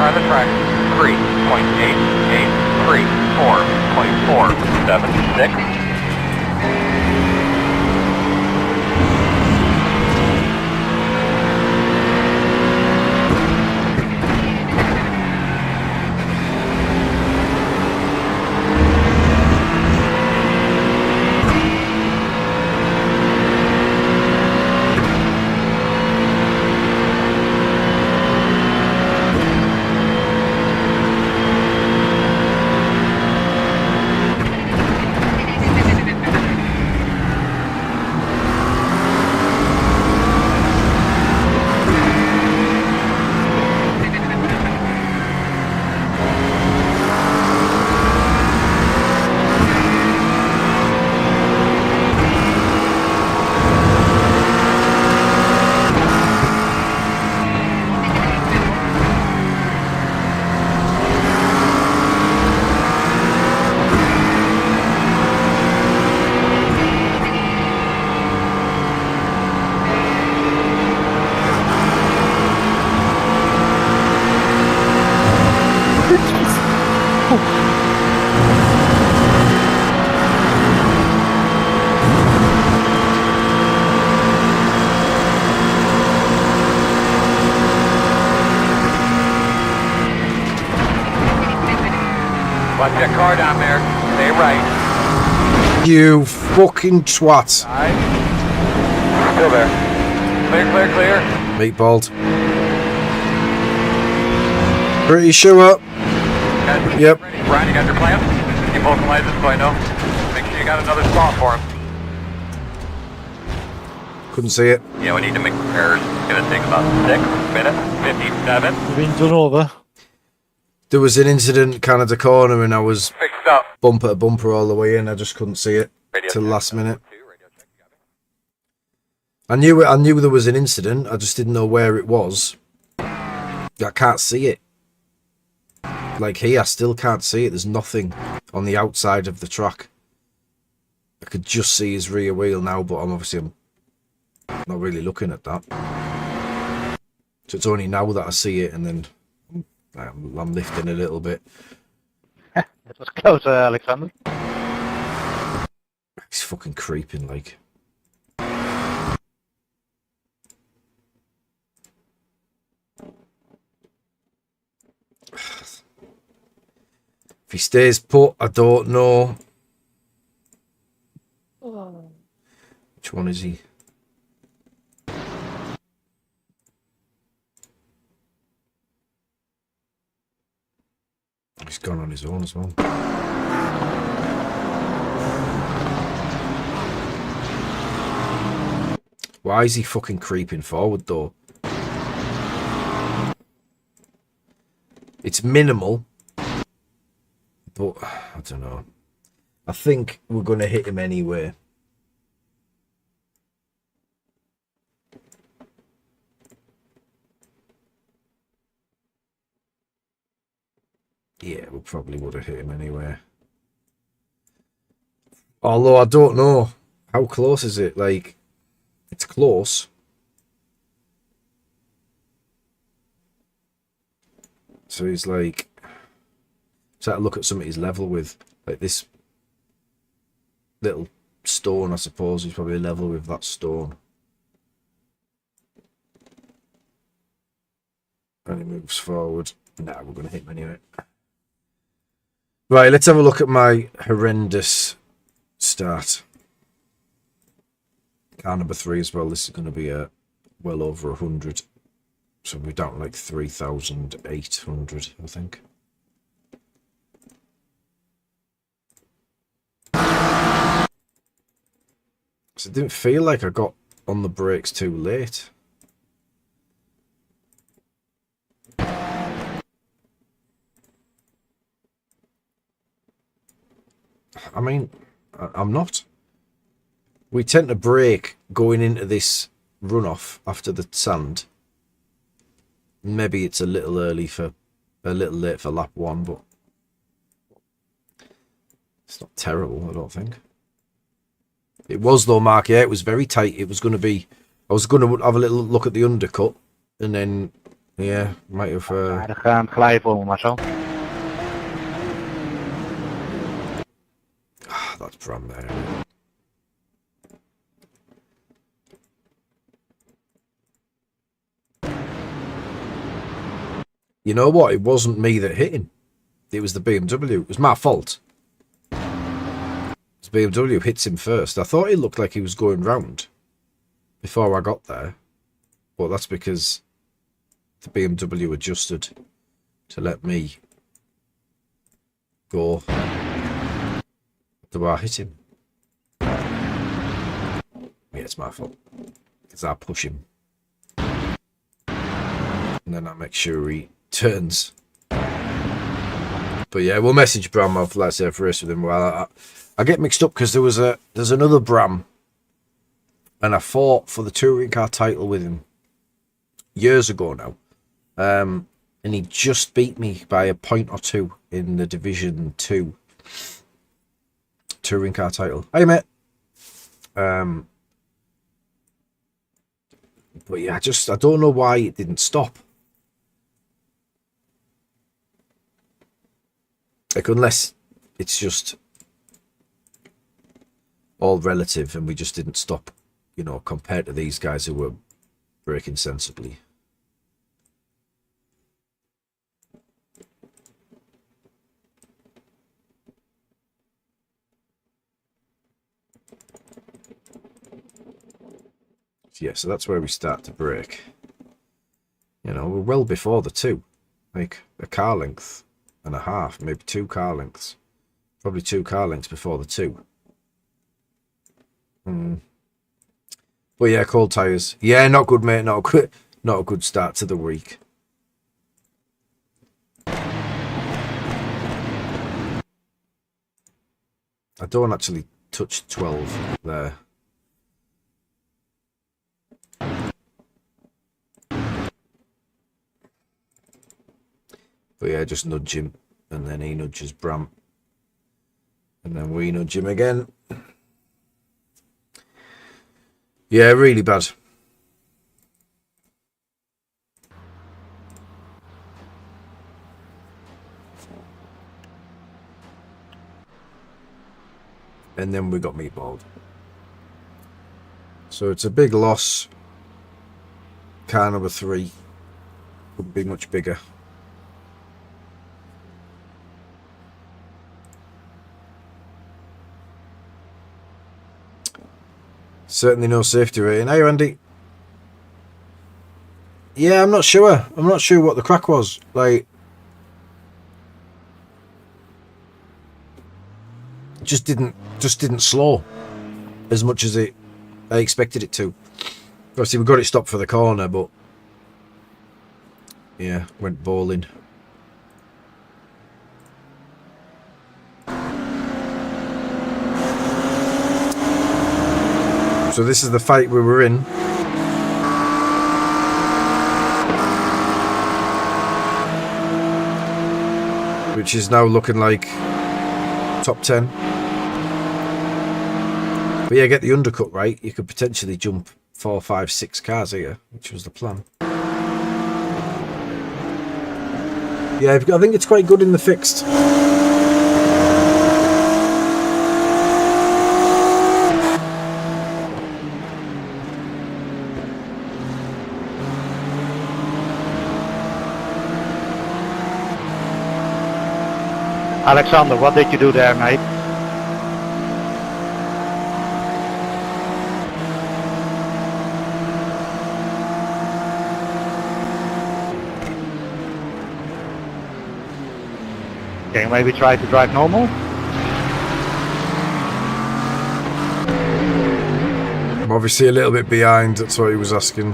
car on the track. 3.8834.476. Watch that car down there. Stay right. You fucking twat. Side. Still there. Clear, clear, clear. Meatballed. Pretty sure. Guys, Yep. ready. Brian, you got your plan? Keep vocalizing so I know. Make sure you got another spot for him. Couldn't see it. Yeah, we need to make repairs. It's going to take about 6 minutes, 57. You've been done over. There was an incident kind of the corner and I was Fixed up. bumper to bumper all the way in. I just couldn't see it Radio till the check. last minute. Radio check, you got it. I knew there was an incident. I just didn't know where it was. I can't see it. Like here, I still can't see it. There's nothing on the outside of the track. I could just see his rear wheel now, but I'm not really looking at that. So it's only now that I see it, and then I'm lifting a little bit. It was close, Alexander. He's fucking creeping, like. If he stays put, I don't know. Which one is he? He's gone on his own as well. Why is he fucking creeping forward though? It's minimal, but I don't know. I think we're going to hit him anyway. Yeah, we probably would have hit him anyway. Although I don't know. How close is it? Like, it's close. So he's like... So I look at something he's level with. Like this little stone, I suppose. He's probably level with that stone. And he moves forward. Nah, we're going to hit him anyway. Right, let's have a look at my horrendous start. Car number 3 as well. This is going to be well over 100. So we're down like 3,800, I think. So it didn't feel like I got on the brakes too late. I mean, I'm not. We tend to brake going into this runoff after the sand. Maybe it's a little late for lap 1, but it's not terrible, I don't think. It was though, Mark. Yeah, it was very tight. It was going to be. I was going to have a little look at the undercut, and then Yeah, might have. Aardig glijden voor me, Marcel. That's Bram there. You know what? It wasn't me that hit him. It was the BMW. It was my fault. The BMW hits him first. I thought it looked like he was going round before I got there. But that's because the BMW adjusted to let me go. Do I hit him? Yeah, it's my fault. Because I push him. And then I make sure he turns. But yeah, we'll message Bram. I've, like I said, I've raced with him. Well, I get mixed up because there's another Bram. And I fought for the touring car title with him years ago now. And he just beat me by a point or two in the Division 2 touring car title. Hey, mate. But yeah, I don't know why it didn't stop. Like, unless it's just all relative and we just didn't stop, you know, compared to these guys who were braking sensibly. Yeah, so that's where we start to brake. You know, we're well before the 2. Like, a car length and a half, maybe 2 car lengths. Probably 2 car lengths before the 2. But yeah, cold tyres. Yeah, not good, mate. Not a good start to the week. I don't actually touch 12 there. But yeah, just nudge him, and then he nudges Bram, and then we nudge him again. Yeah, really bad. And then we got meatballed. So it's a big loss. Car number 3 wouldn't be much bigger. Certainly no safety rating. Hey, Andy. Yeah, I'm not sure. I'm not sure what the crack was. Like, just didn't slow as much as I expected it to. Obviously, we got it stopped for the corner, but yeah, went bowling. So this is the fight we were in. Which is now looking like top 10. But yeah, get the undercut right. You could potentially jump 4, 5, 6 cars here, which was the plan. Yeah, I think it's quite good in the fixed. Alexander, what did you do there, mate? Can you maybe try to drive normal? I'm obviously a little bit behind, that's what he was asking.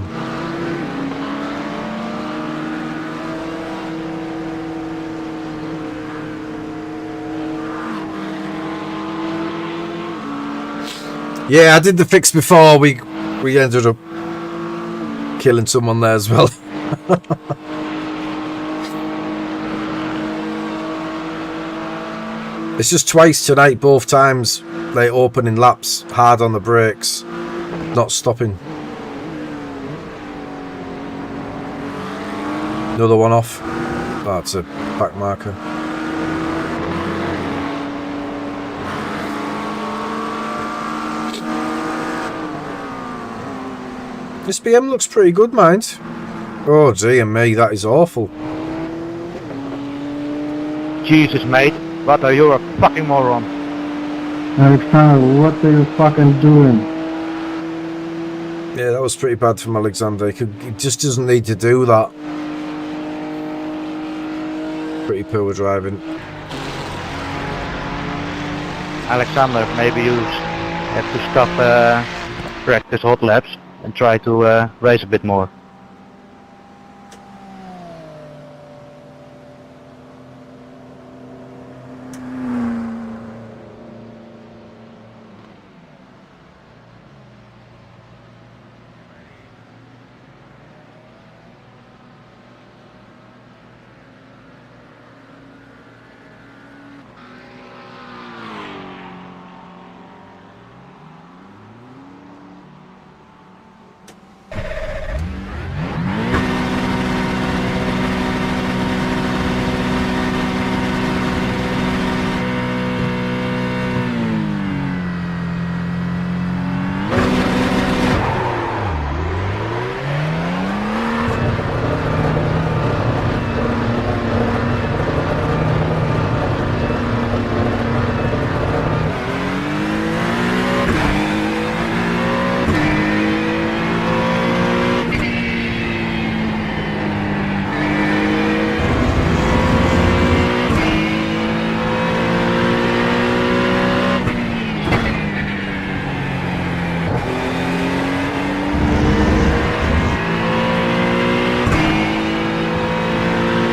Yeah, I did the fix before. We ended up killing someone there as well. It's just twice tonight, both times, like opening laps, hard on the brakes, not stopping. Another one off. That's a back marker. This BM looks pretty good, mind. Oh dear me, that is awful. Jesus, mate. What are you, a fucking moron? Alexander, what are you fucking doing? Yeah, that was pretty bad from Alexander. He just doesn't need to do that. Pretty poor driving. Alexander, maybe you have to stop practice hot laps and try to race a bit more.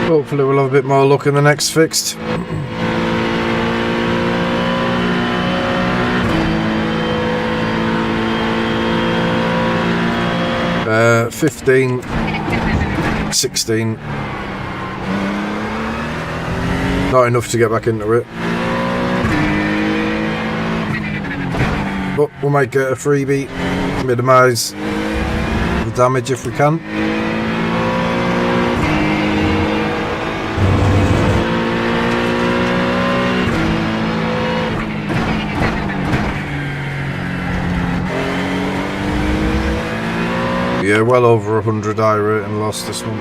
Hopefully we'll have a bit more luck in the next fixed. 15, 16. Not enough to get back into it. But we might get a freebie, minimise the damage if we can. Yeah, well over 100 iRacing lost this one.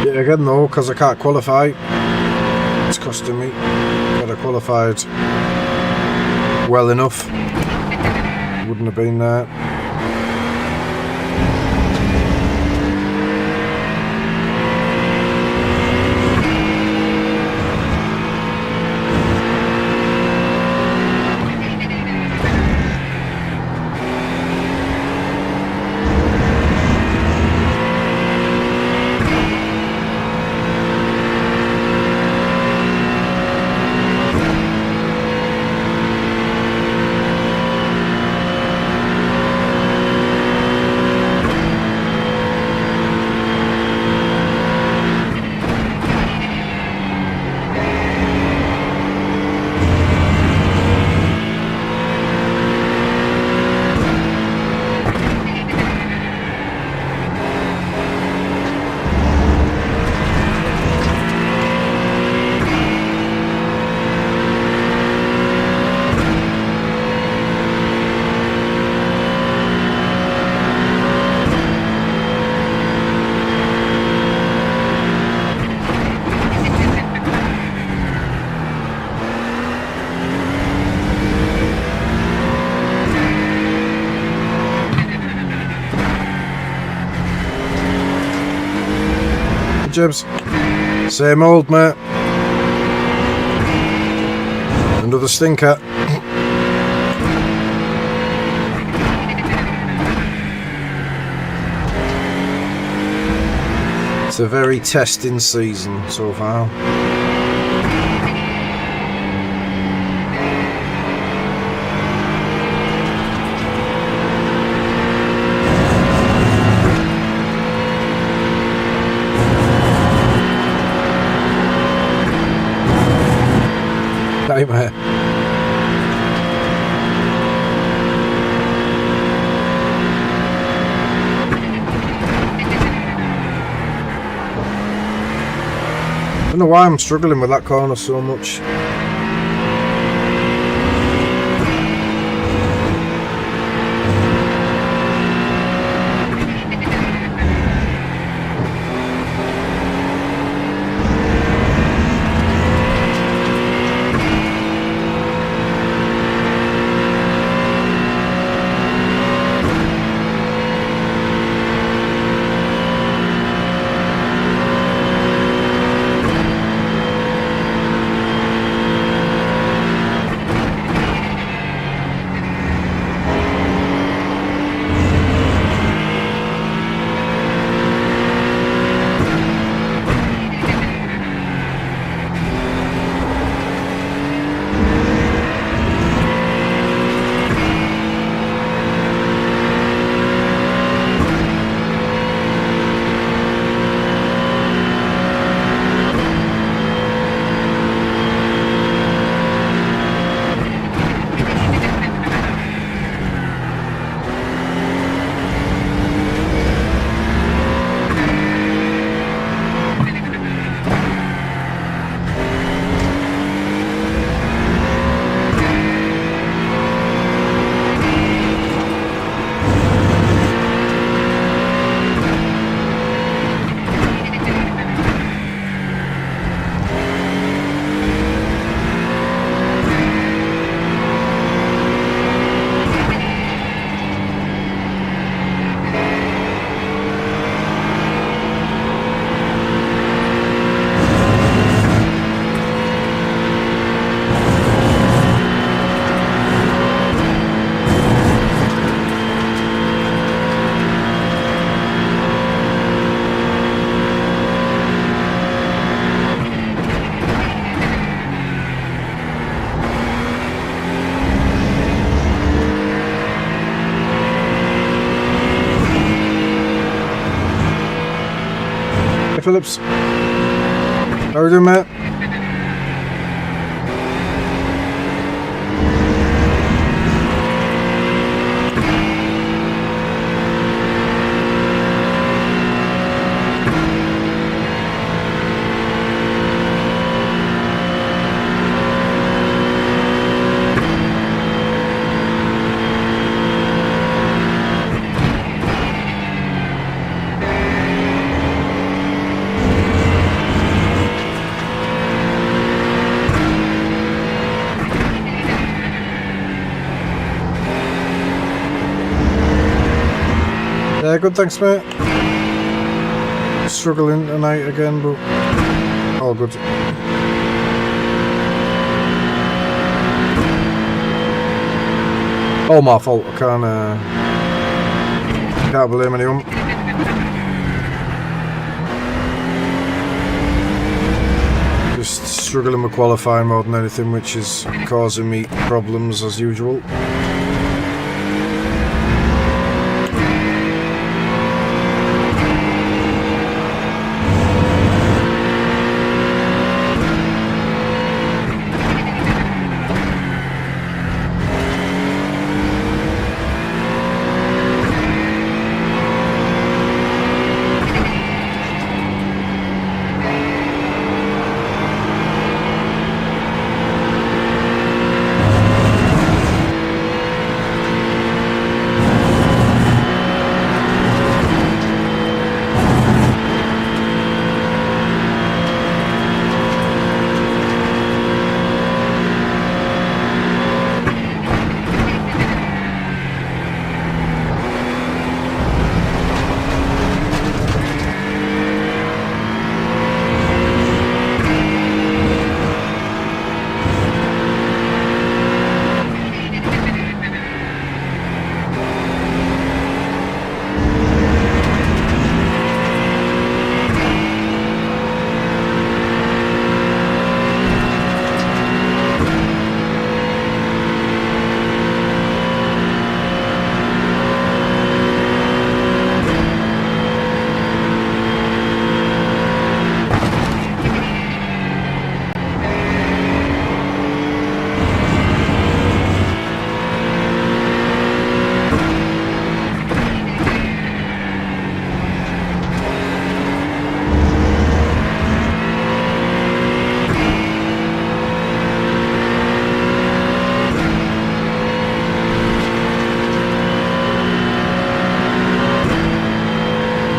Yeah, again though, because I can't qualify, it's costing me. Had I qualified well enough, wouldn't have been there. Jibs. Same old, mate. Another stinker. It's a very testing season so far. right, mate. I don't know why I'm struggling with that corner so much. Phillips. How are you doing, mate? Yeah, good, thanks, mate. Struggling tonight again, but all good. All my fault. I can't blame anyone. Just struggling with qualifying more than anything, which is causing me problems as usual.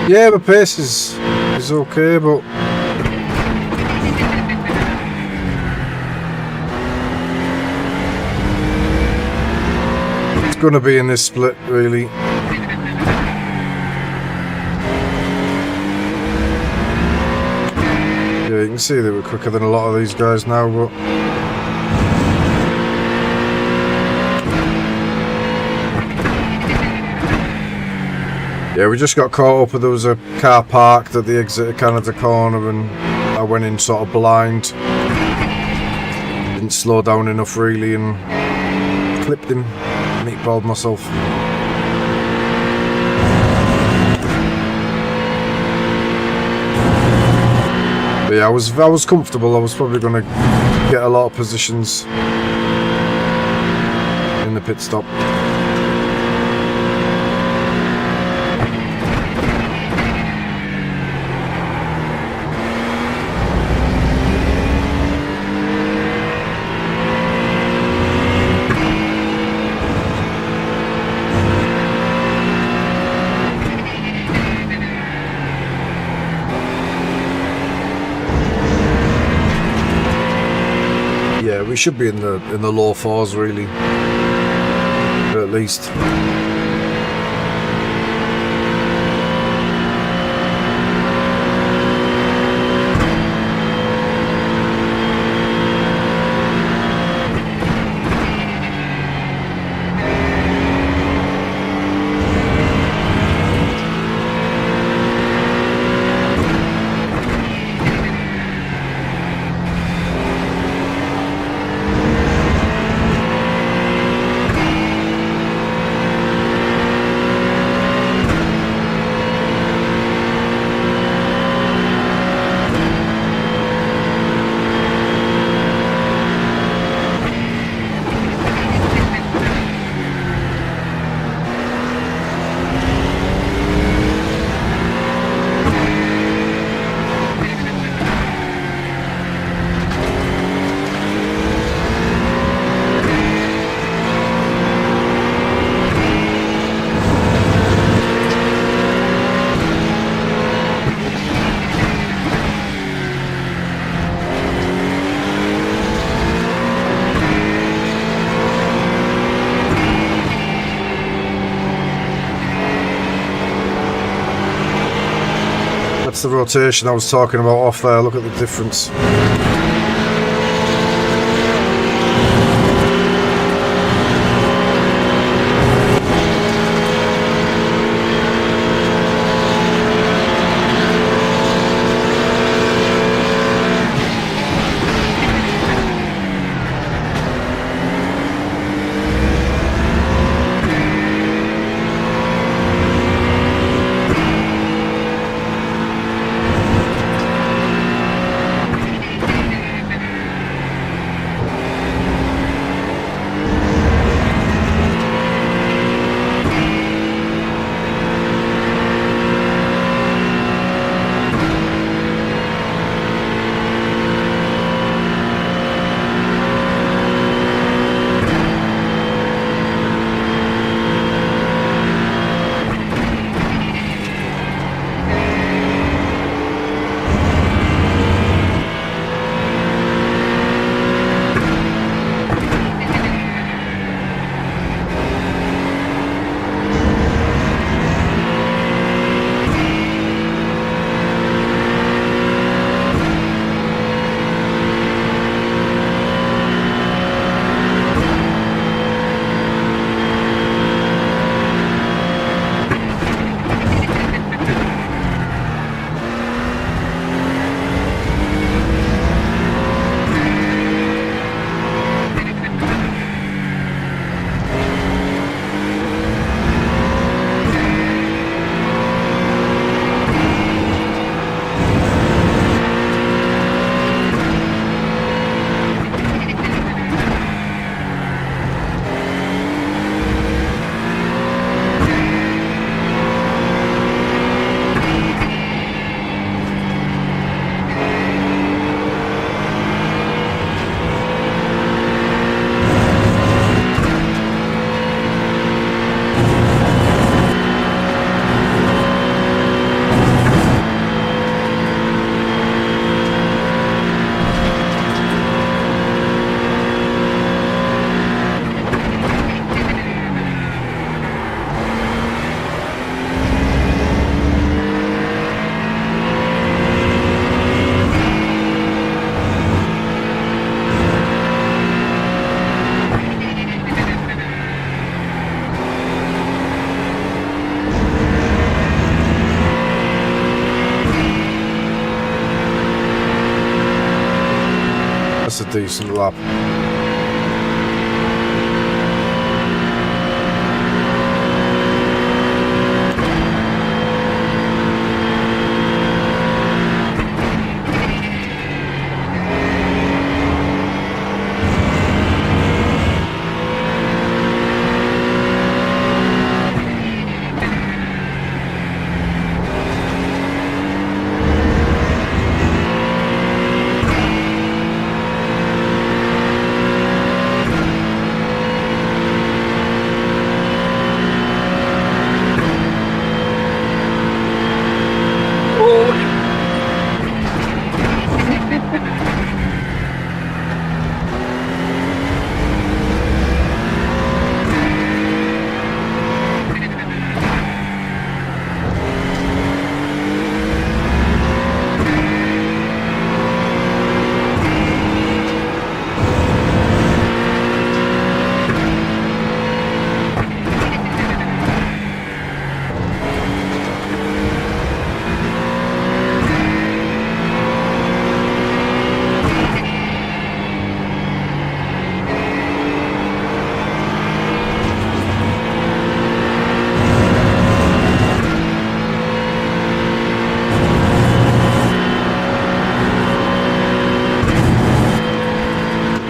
Yeah, my pace is okay, but it's gonna be in this split, really. Yeah, you can see they were quicker than a lot of these guys now, but yeah, we just got caught up. There was a car parked at the exit of Canada corner and I went in sort of blind. Didn't slow down enough really and clipped him. Meatballed myself. But yeah, I was comfortable. I was probably going to get a lot of positions in the pit stop. Yeah, we should be in the low fours really, at least. That's the rotation I was talking about off there. Look at the difference. That's a decent lap.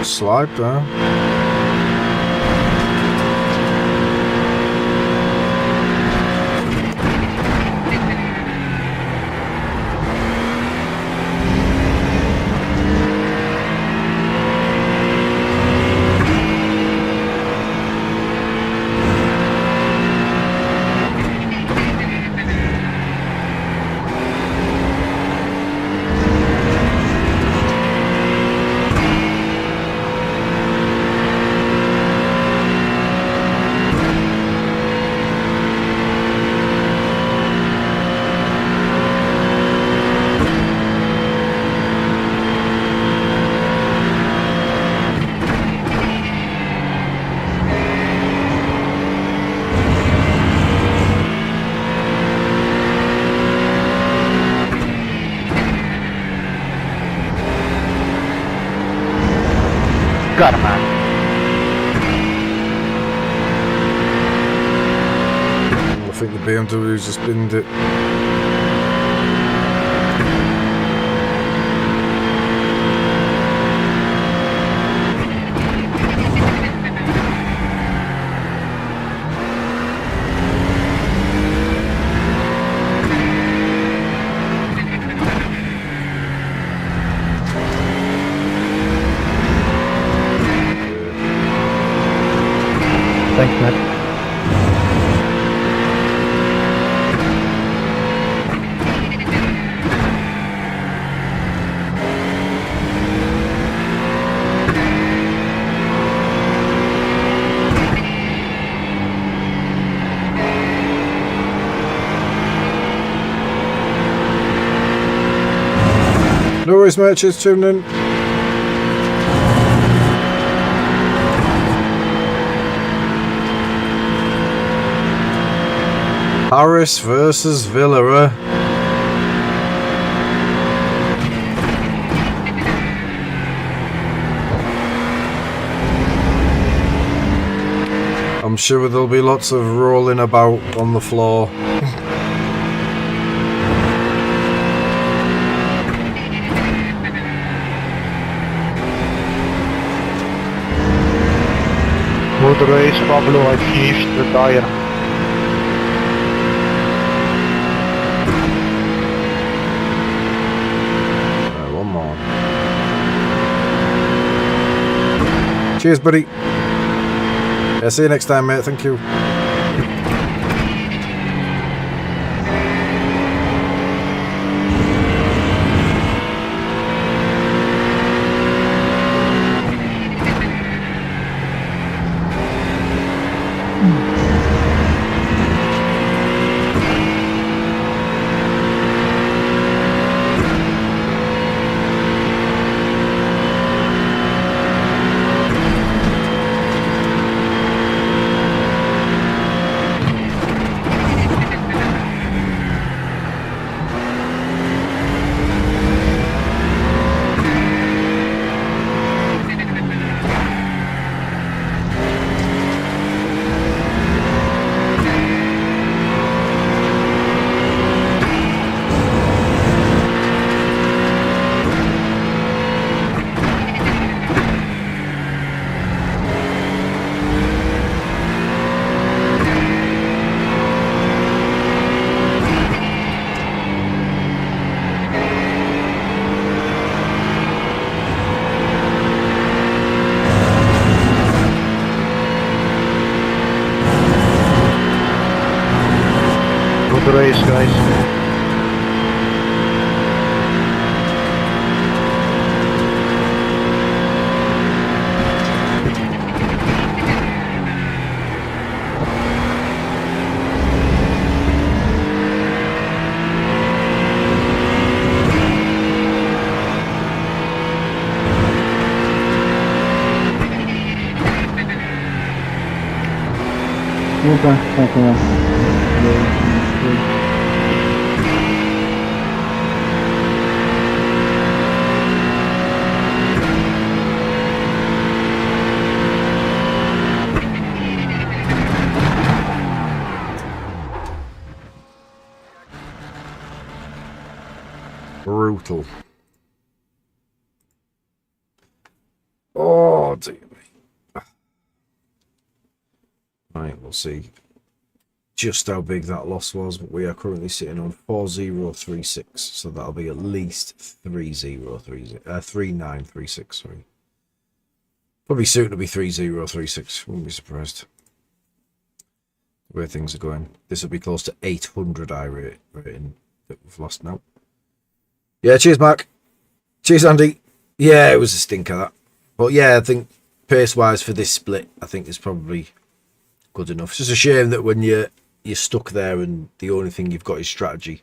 Slide down. Got him, man. I think the BMW's just binned it. Thanks, Matt. No worries, mate. Cheers, tuning in. Harris versus Villara. I'm sure there'll be lots of rolling about on the floor. Moet de race Pablo achieves retire. One more. Cheers, buddy. Yeah, see you next time, mate. Thank you. Thanks, guys. Okay, thank you. Brutal. Oh, dear me. Right, we'll see just how big that loss was, but we are currently sitting on 4036, so that'll be at least 3936, sorry. Probably soon to be 3036, wouldn't be surprised. The way things are going. This will be close to 800 iRating that we've lost now. Yeah, cheers, Mark. Cheers, Andy. Yeah, it was a stinker, that. But yeah, I think pace-wise for this split, I think is probably good enough. It's just a shame that when you're stuck there and the only thing you've got is strategy.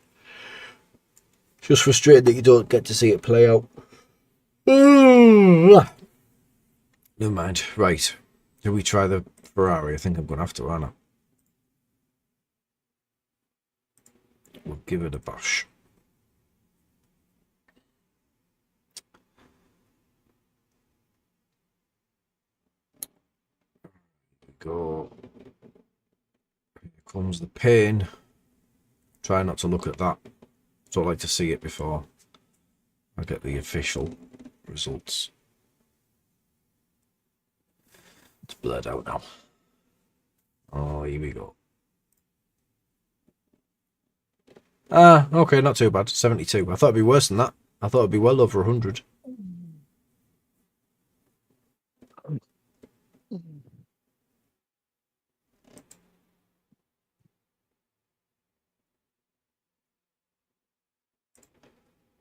It's just frustrating that you don't get to see it play out. Never mind. Right. Do we try the Ferrari? I think I'm going to have to, aren't I? We'll give it a bash. Go. Here comes the pain. Try not to look at that. Don't like to see it before I get the official results. It's blurred out now. Oh, here we go. Ah, okay, not too bad. 72. I thought it'd be worse than that. I thought it'd be well over 100.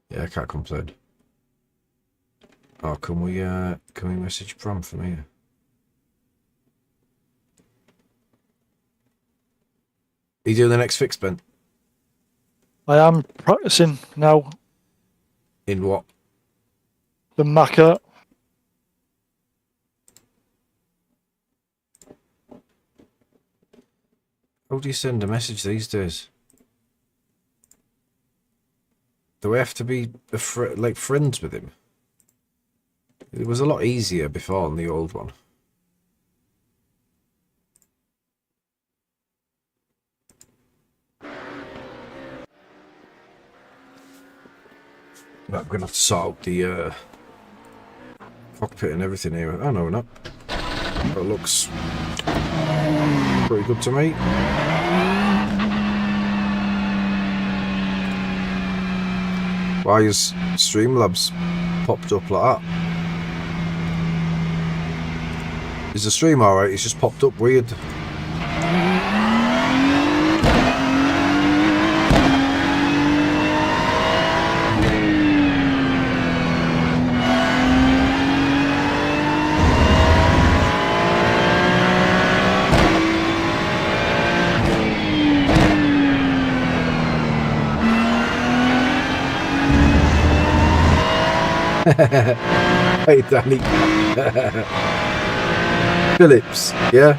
Yeah, I can't complain. Oh, can we message Bram from here? Are you doing the next fix, Ben? I am practicing now. In what? The Macca. How do you send a message these days? Do we have to be like friends with him? It was a lot easier before on the old one. I'm gonna have to sort out the cockpit and everything here. Oh no, we're not. That looks pretty good to me. Why is Streamlabs popped up like that? Is the stream alright? It's just popped up weird. Hey Danny. Phillips, yeah?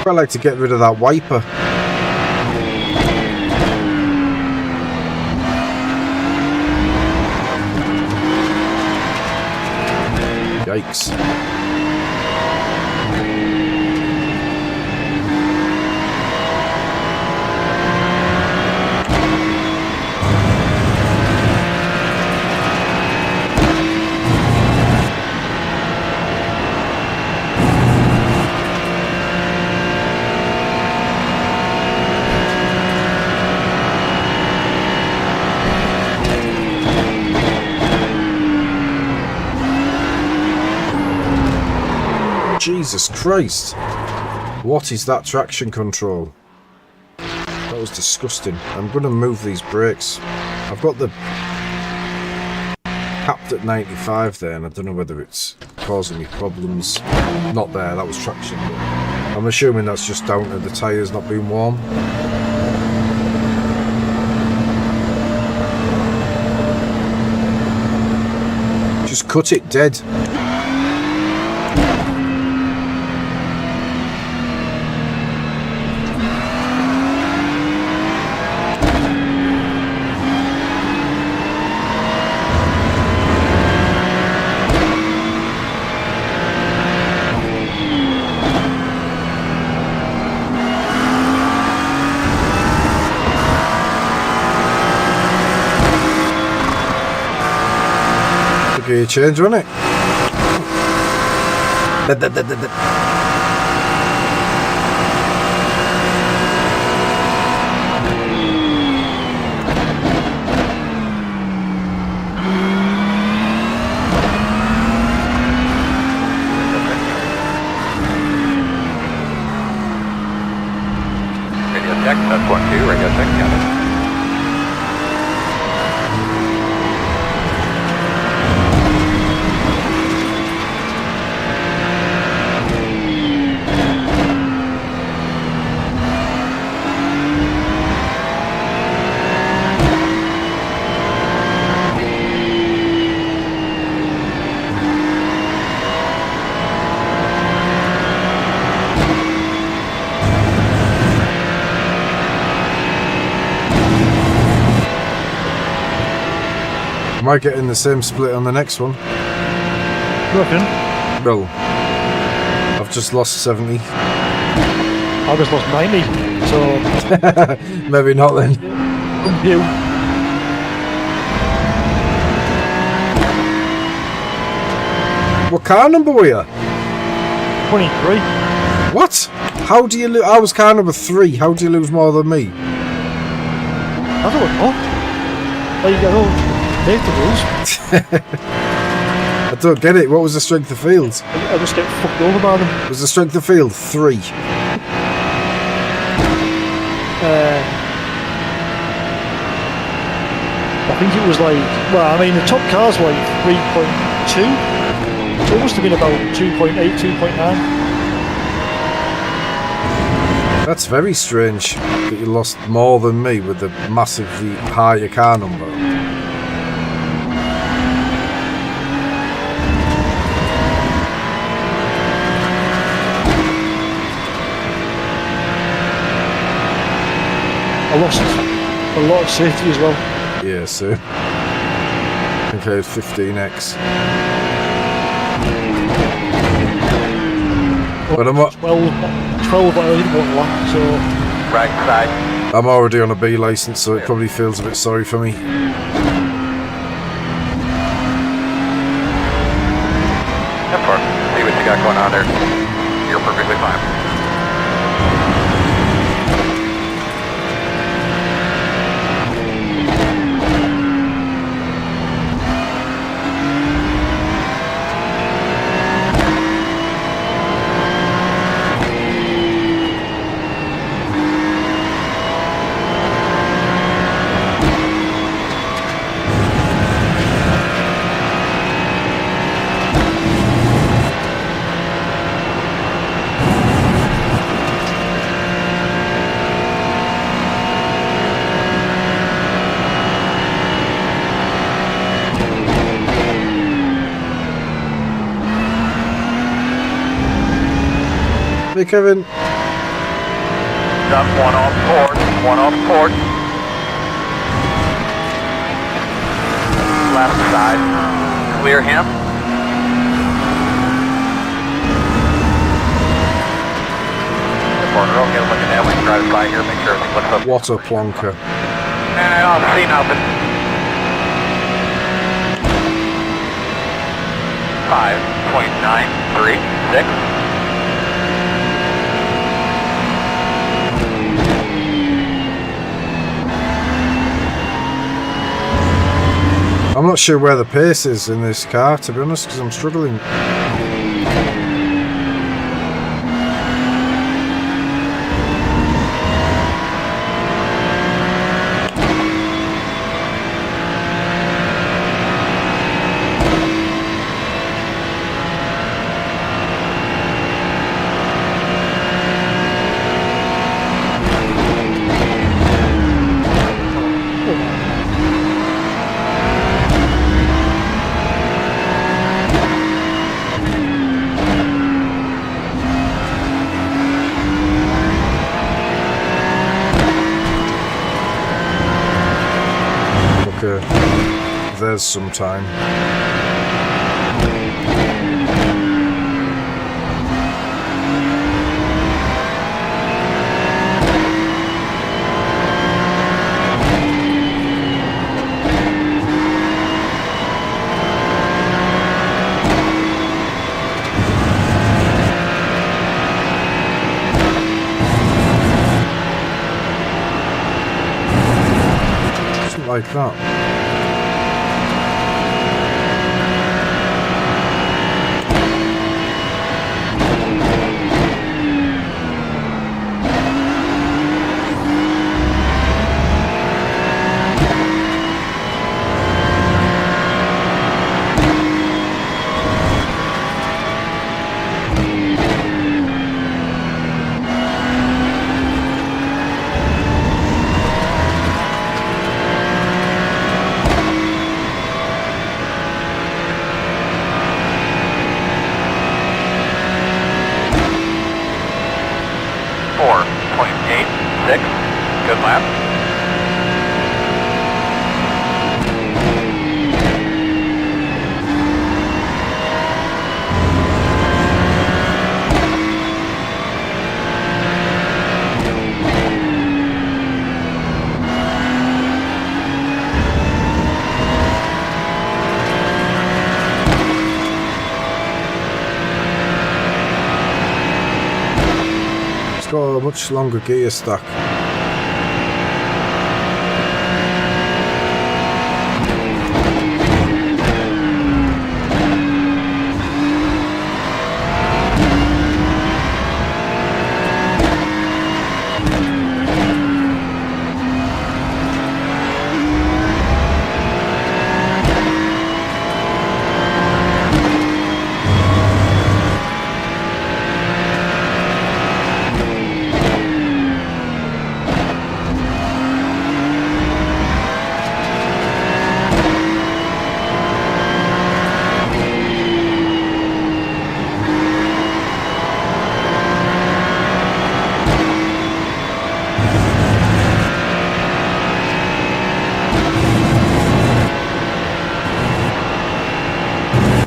I like to get rid of that wiper. Yikes. Jesus Christ. What is that traction control? That was disgusting. I'm going to move these brakes. I've got the capped at 95 there, and I don't know whether it's causing me problems. Not there, that was traction. I'm assuming that's just down to the tyres not being warm. Just cut it dead. Gear change, wasn't it? Radio check, that's 1-2, radio check, got it. Am I getting the same split on the next one? Reckon? Well, I've just lost 70. I just lost 90, so Maybe not then. you. What car number were you? 23. What? How do you lose? I was car number 3. How do you lose more than me? I don't know. There you go. Make the rules. I don't get it. What was the strength of field? I just get fucked over by them. Was the strength of field 3? I think it was like, well, I mean, the top car's like 3.2. So it must have been about 2.8, 2.9. That's very strange that you lost more than me with the massively higher car number. I lost a lot of safety as well. Yeah, so I think I had 15x. But I'm 12, but I only got lap, so Right side. I'm already on a B license, so it probably feels a bit sorry for me. That's far. See what you got going on there. You're perfectly fine. Hey Kevin. Got one off port, one off port. Left side. Clear him. The partner, okay, look at that. We can drive by here, make sure everything looks up. What a plonker. I don't see nothing. 5.936. I'm not sure where the pace is in this car, to be honest, because I'm struggling. tyres sometime. Something like that. Good lap. It's got a much longer gear stack.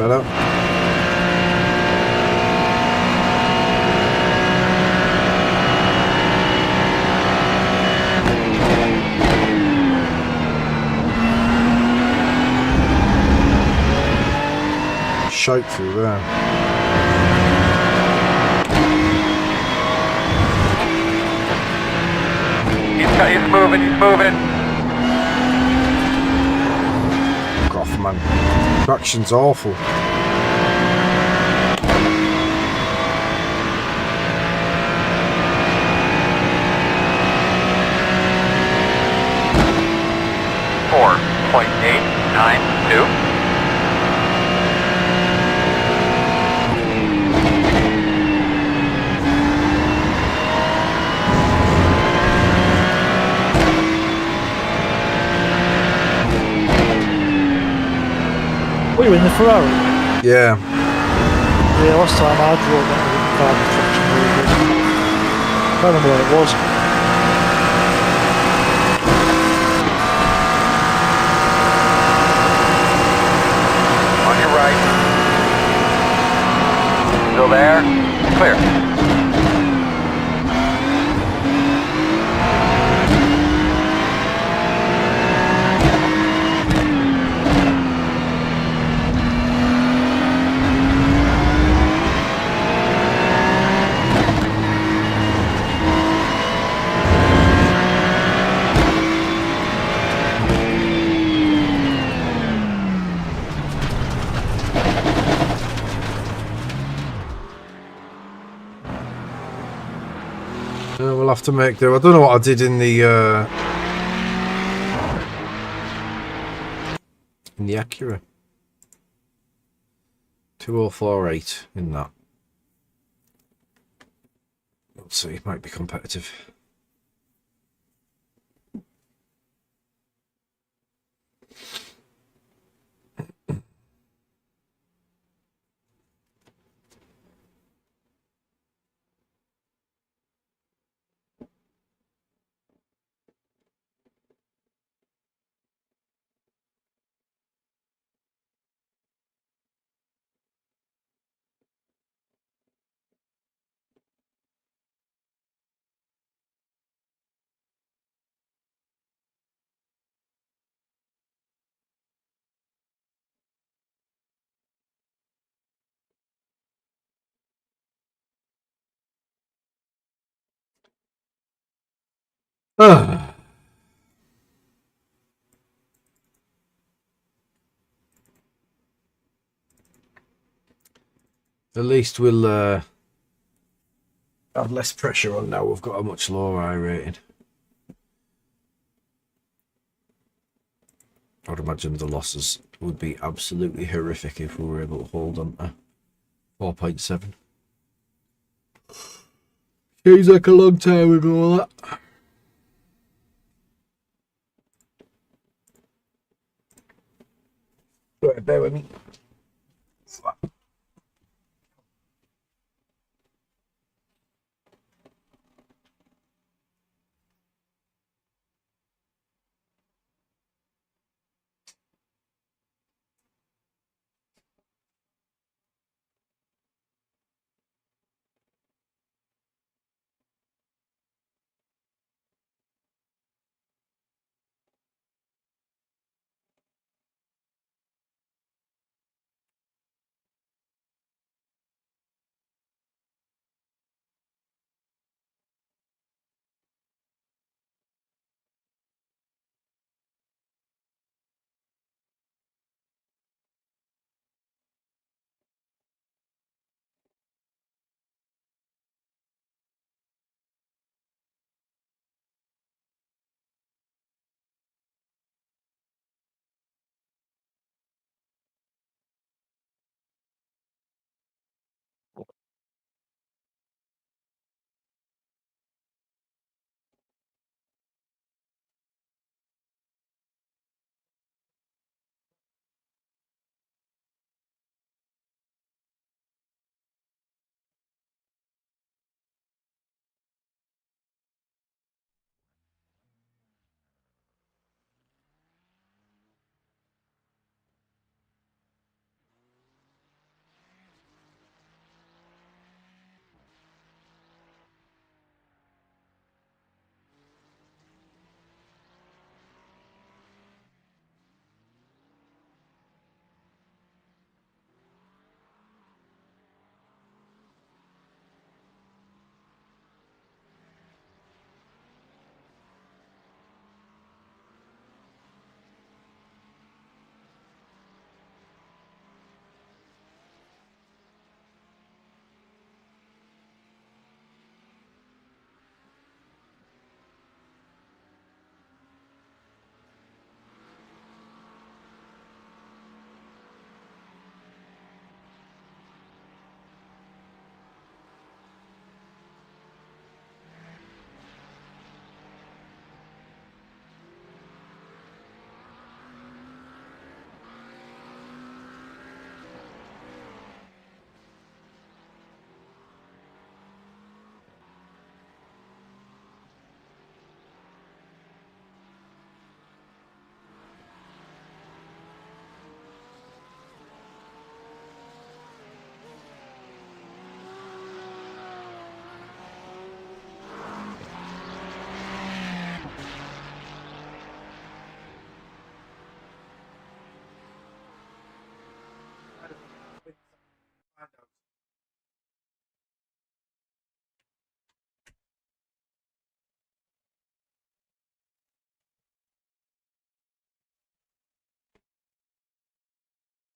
Better. Shite through there. He's moving, he's moving. Fuck off, man. Traction's awful. .892. What, you in the Ferrari? Yeah. Yeah, last time I drove that, I didn't find the traction very good. I can't remember what it was. On your right. Still there? Clear. We'll have to make do. I don't know what I did in the Acura. 2048 in that. Let's see, it might be competitive. Ah. At least we'll have less pressure on now. We've got a much lower iRating. I would imagine the losses would be absolutely horrific if we were able to hold on to 4.7. Seems like a long time ago, that. Right, bear with me.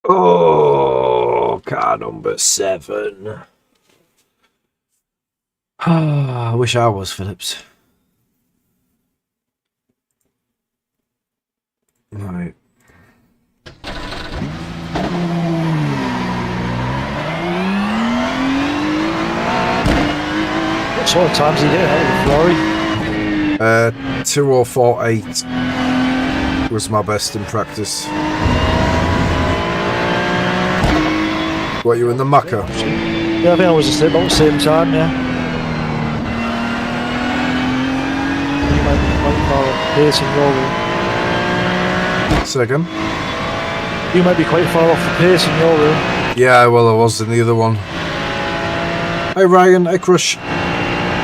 Oh, car number 7. I wish I was Phillips. Right. What sort of times are you getting out of the Ferrari? 2048 was my best in practice. What, you in the Macca? Yeah, I think I was about the same time, yeah. You might be quite far off the pace in your room. Say again? You might be quite far off the pace in your room. Yeah, well, I was in the other one. Hey Ryan, hey Crush.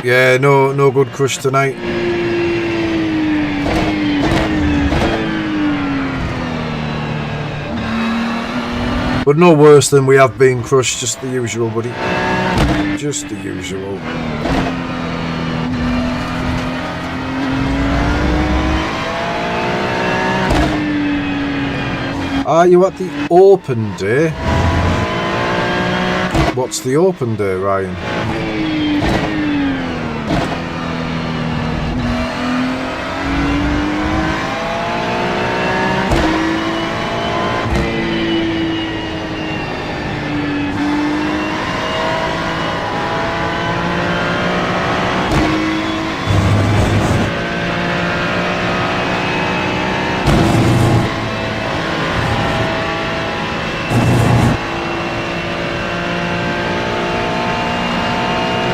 Yeah, no good Crush tonight. But no worse than we have been, Crush. Just the usual, buddy. Just the usual. Are you at the open day? What's the open day, Ryan?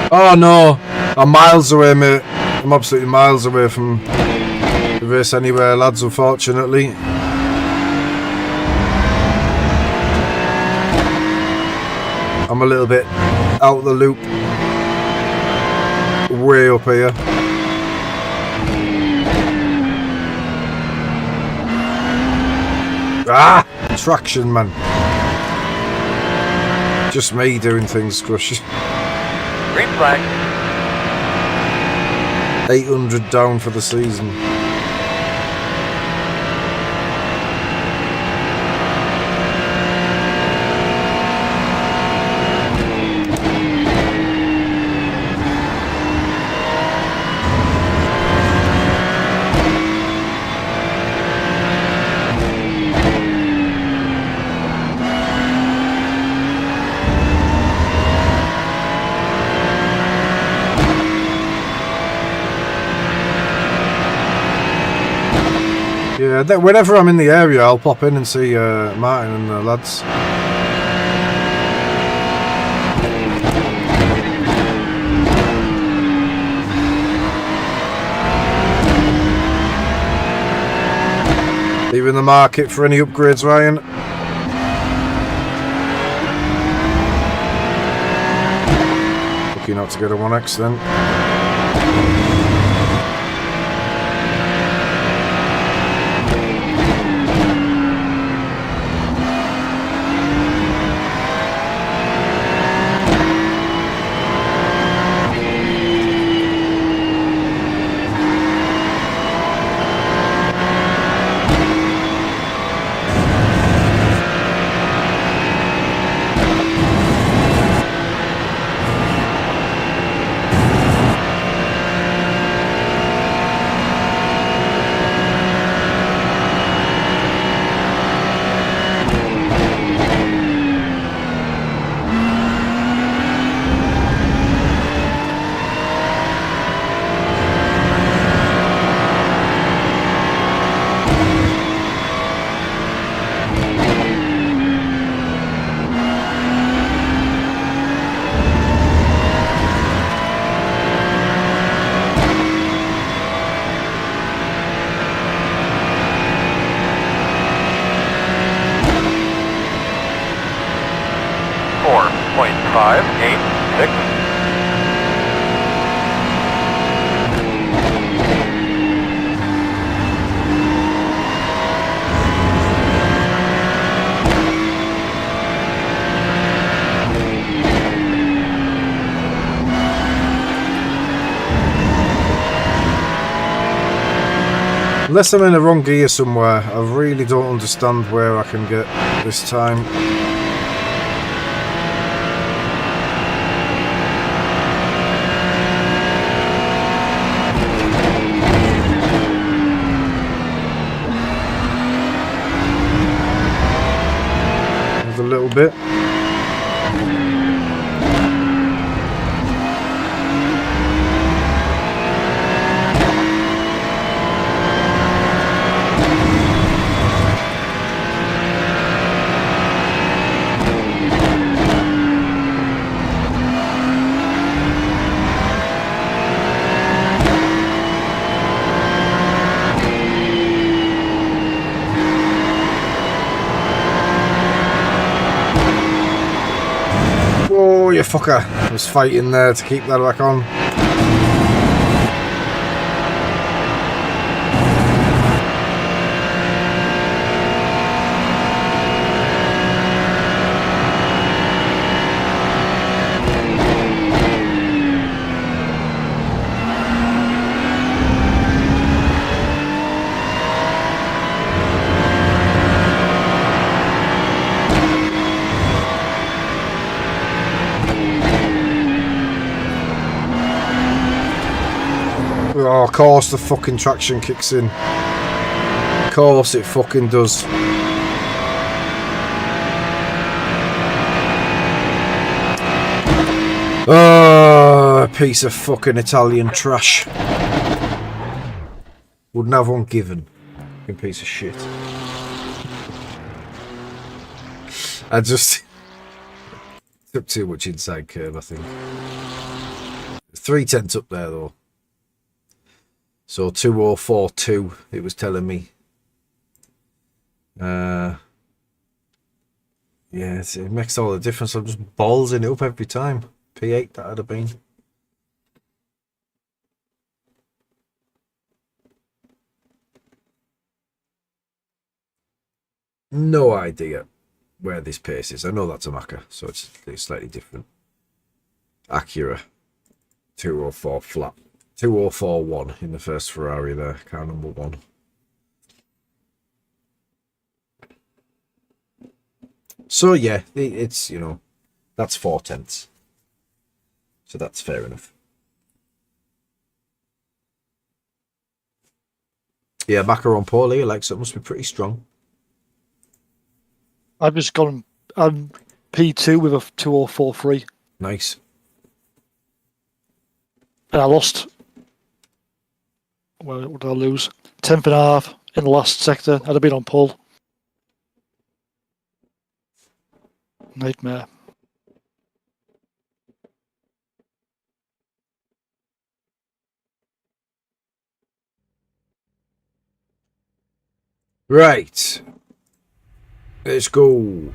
Oh no, I'm miles away, mate. I'm absolutely miles away from the race anywhere, lads, unfortunately. I'm a little bit out the loop. Way up here. Ah! Traction, man. Just me doing things, Crush. Green flag. 800 down for the season. Yeah, whenever I'm in the area, I'll pop in and see Martin and the lads. Are you in the market for any upgrades, Ryan? Lucky not to get a 1X then. Unless I'm in the wrong gear somewhere, I really don't understand where I can get this time. There's a little bit. Oh, you fucker. I was fighting there to keep that back on. Oh, of course the fucking traction kicks in. Of course it fucking does. Oh, piece of fucking Italian trash. Wouldn't have one given. Fucking piece of shit. I just took too much inside curve, I think. 3/10 up there though. So 2042 it was telling me. Yeah, it makes all the difference. I'm just ballsing it up every time. P8 that would have been. No idea where this pace is. I know that's a Macca, so it's slightly different. Acura 204 flat. 2041 in the first Ferrari there, car number 1. So yeah, it's, you know, that's 4/10. So that's fair enough. Yeah, Macca on pole here, like, so it must be pretty strong. I've just gone P2 with a 2043. Nice. And I lost. Well, what did I lose? 10th and a half in the last sector. I'd have been on pole. Nightmare. Right. Let's go.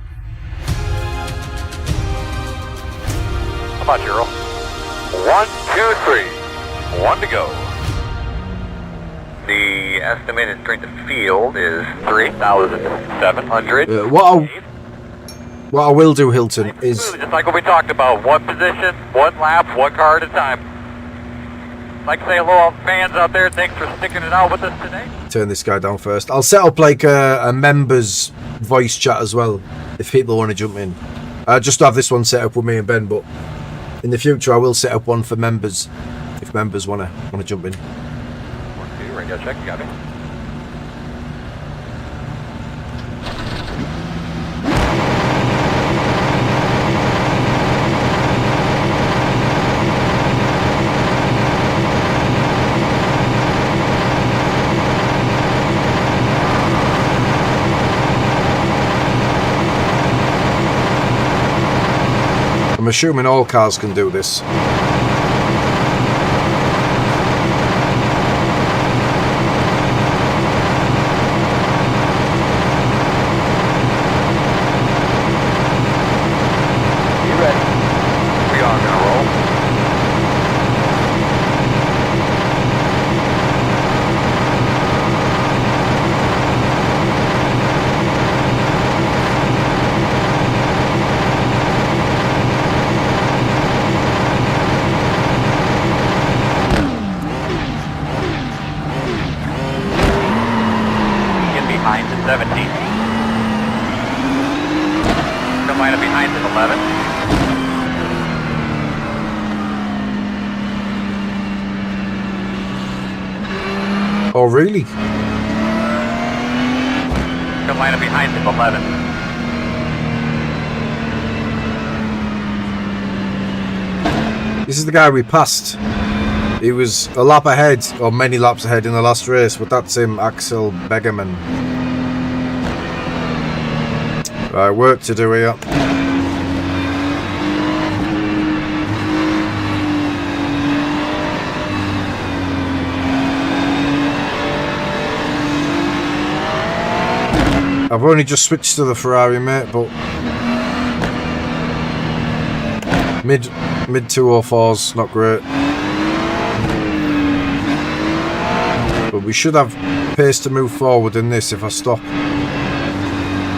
Come on, Gerald. 1, 2, 3. 1 to go. The estimated strength of field is 3,700. What I will do, Hilton, is... Just like what we talked about. One position, one lap, one car at a time. I'd like to say hello, all fans out there. Thanks for sticking it out with us today. Turn this guy down first. I'll set up like a members voice chat as well, if people want to jump in. Just to have this one set up with me and Ben, but in the future I will set up one for members, if members want to jump in. 1, 2, radio check, you got me. I'm assuming all cars can do this. You ready? We are going to roll. Get behind the 17. Come line up behind the 11. Oh, really? Come line up behind him, 11. This is the guy we passed. He was a lap ahead, or many laps ahead in the last race, but that's him, Axel Begerman. Right, work to do here. I've only just switched to the Ferrari, mate, but mid 204's not great. But we should have pace to move forward in this if I stop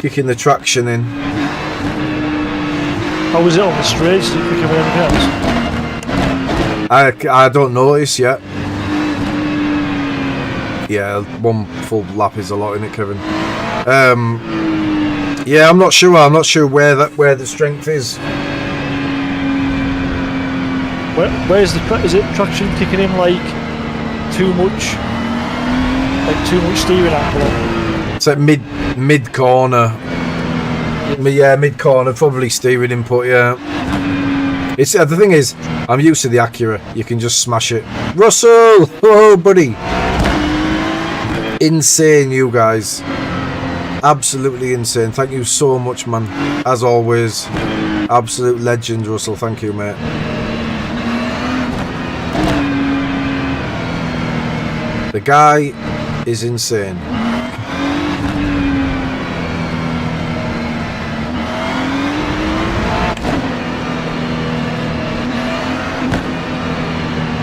kicking the traction in. How was it on the straights? Did you pick up anything else? I don't notice yet. Yeah, one full lap is a lot, isn't it, Kevin? Yeah, I'm not sure. I'm not sure where the strength is. Where's the is it traction kicking in like too much steering angle. It's like mid corner. Yeah, mid corner, probably steering input. Yeah. It's the thing is, I'm used to the Acura. You can just smash it. Russell, oh buddy, insane, you guys, absolutely insane. Thank you so much, man. As always, absolute legend, Russell. Thank you, mate. The guy is insane.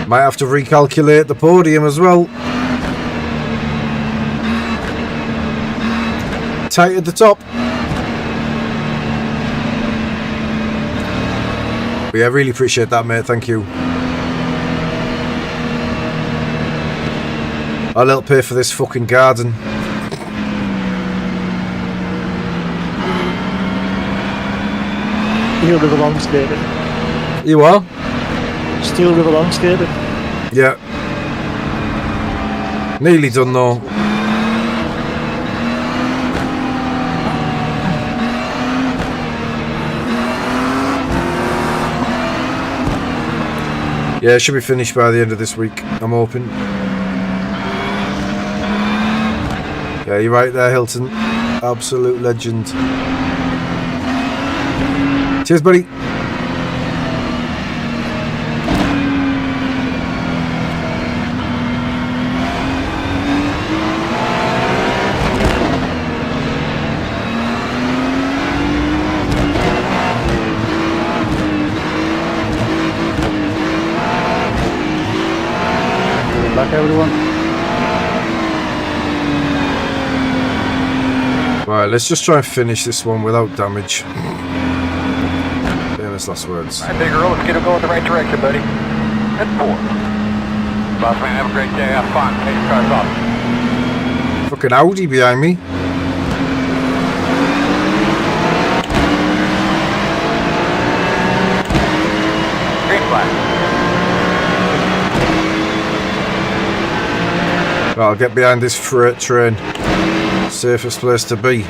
Might have to recalculate the podium as well. Tight at the top. But yeah, really appreciate that, mate. Thank you. I'll help pay for this fucking garden. Steel River landscaping. You are? Steel River landscaping. Yeah. Nearly done though. Yeah, it should be finished by the end of this week, I'm hoping. Yeah, you're right there, Hilton. Absolute legend. Cheers, buddy. Good luck, everyone. Right, let's just try and finish this one without damage. Famous last words. All right, Big Earl, let's get it going in the right direction, buddy. At 4. Boss man, have a great day. Have fun. Take your cars off. Fucking Audi behind me. Green flag. Right, I'll get behind this freight train. Safest place to be.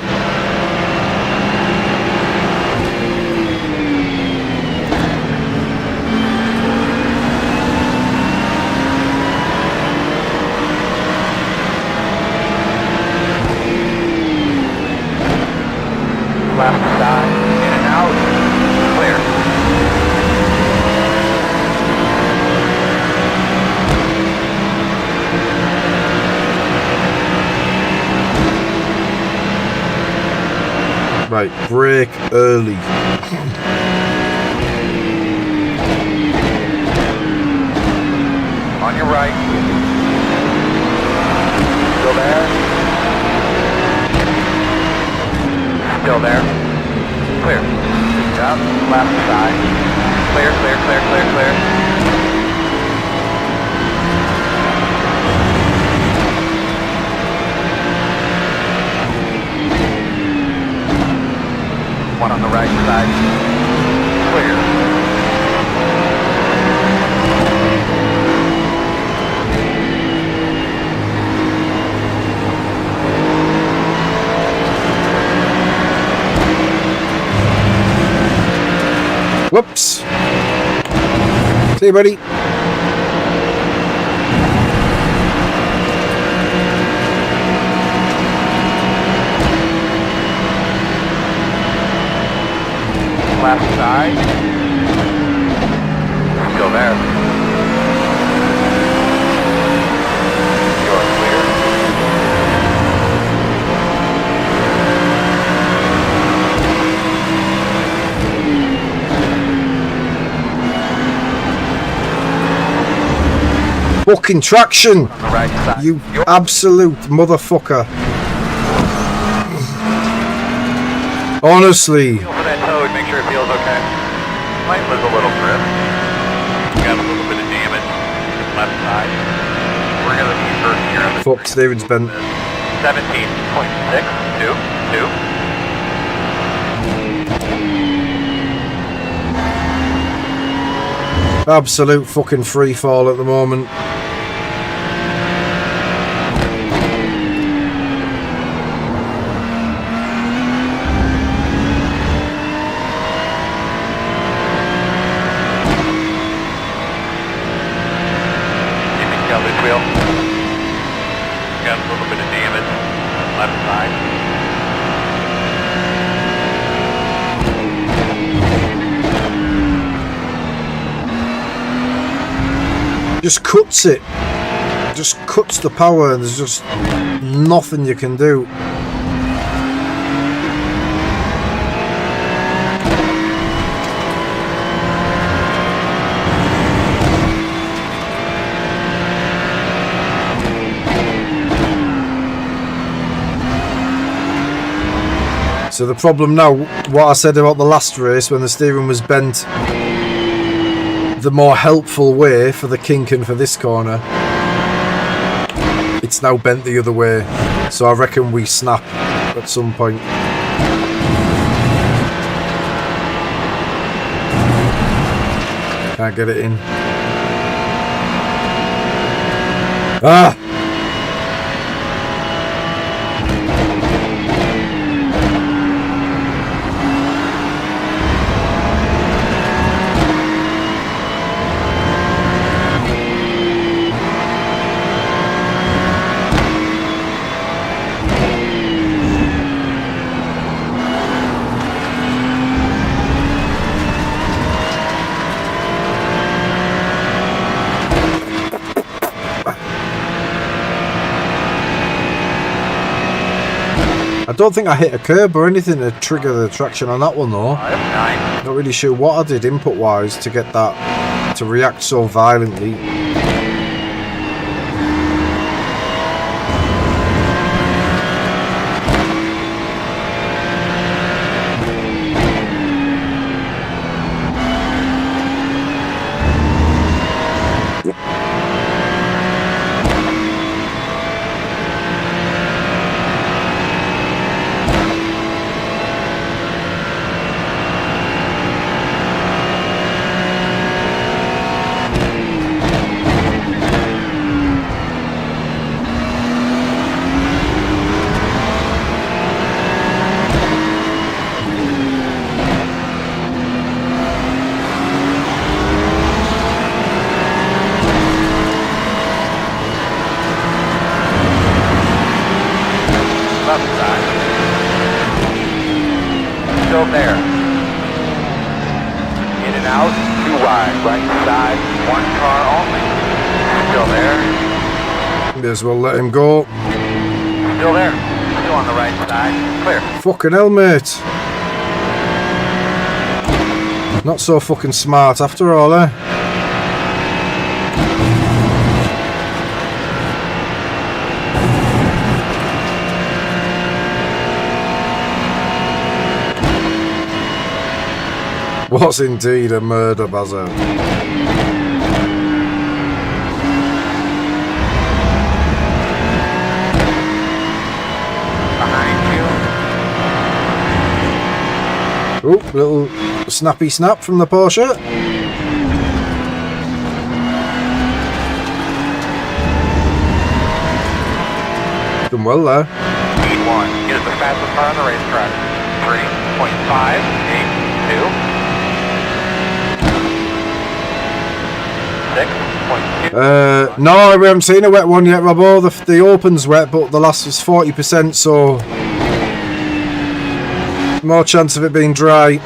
Left side. In and out. Clear. Right, brake early. On your right. Still there. Still there. Clear. Good job. Left side. Clear, clear, clear, clear, clear. One on the right side. Clear. Whoops. See you, buddy. Left side. Still there. You're clear. Fucking traction. On the right side. You absolute motherfucker. Honestly. Feel for that toad, make sure it feels okay. Might lose a little grip. Got a little bit of damage. Left side. We're gonna need first here on the Fuck, Steven's bent. 17.622. Absolute fucking free fall at the moment. wheel. Got a little bit of damage. Left side. Just cuts it. Just cuts the power, and there's just nothing you can do. So the problem now, what I said about the last race when the steering was bent, the more helpful way for the kink and for this corner, it's now bent the other way. So I reckon we snap at some point. Can't get it in. Ah! I don't think I hit a curb or anything to trigger the traction on that one though. That's Not really sure what I did input wise to get that to react so violently. still there. In and out, too wide, right side, one car only. Still there. May as well let him go. Still there. Still on the right side. Clear. Fucking hell, mate. Not so fucking smart after all, eh? Was indeed a murder buzzer. Behind you. Oh, little snappy snap from the Porsche. Done well there. Speed 1. Get us the fastest car on the racetrack. 3.582. 6.2. No, we haven't seen a wet one yet, Robbo. The open's wet, but the last was 40%, so more chance of it being dry.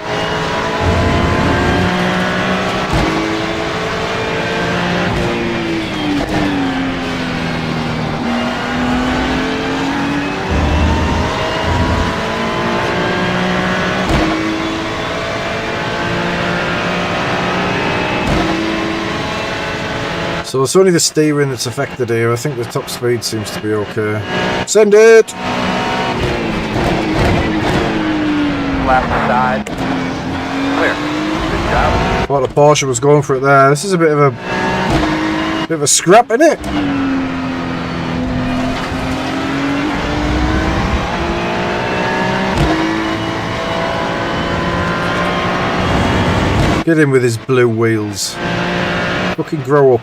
So it's only the steering that's affected here. I think the top speed seems to be okay. Send it! Left side. Clear. Good job. Thought the Porsche was going for it there. This is a bit of a scrap, isn't it? Get in with his blue wheels. Fucking grow up.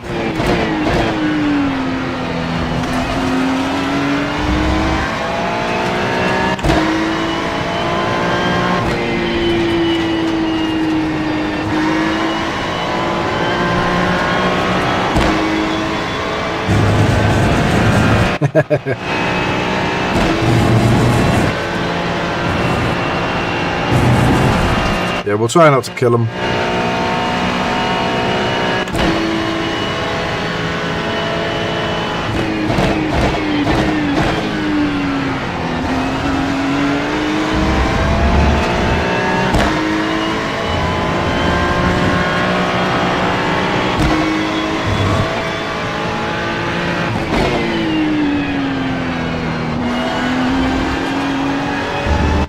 Yeah, we'll try not to kill him.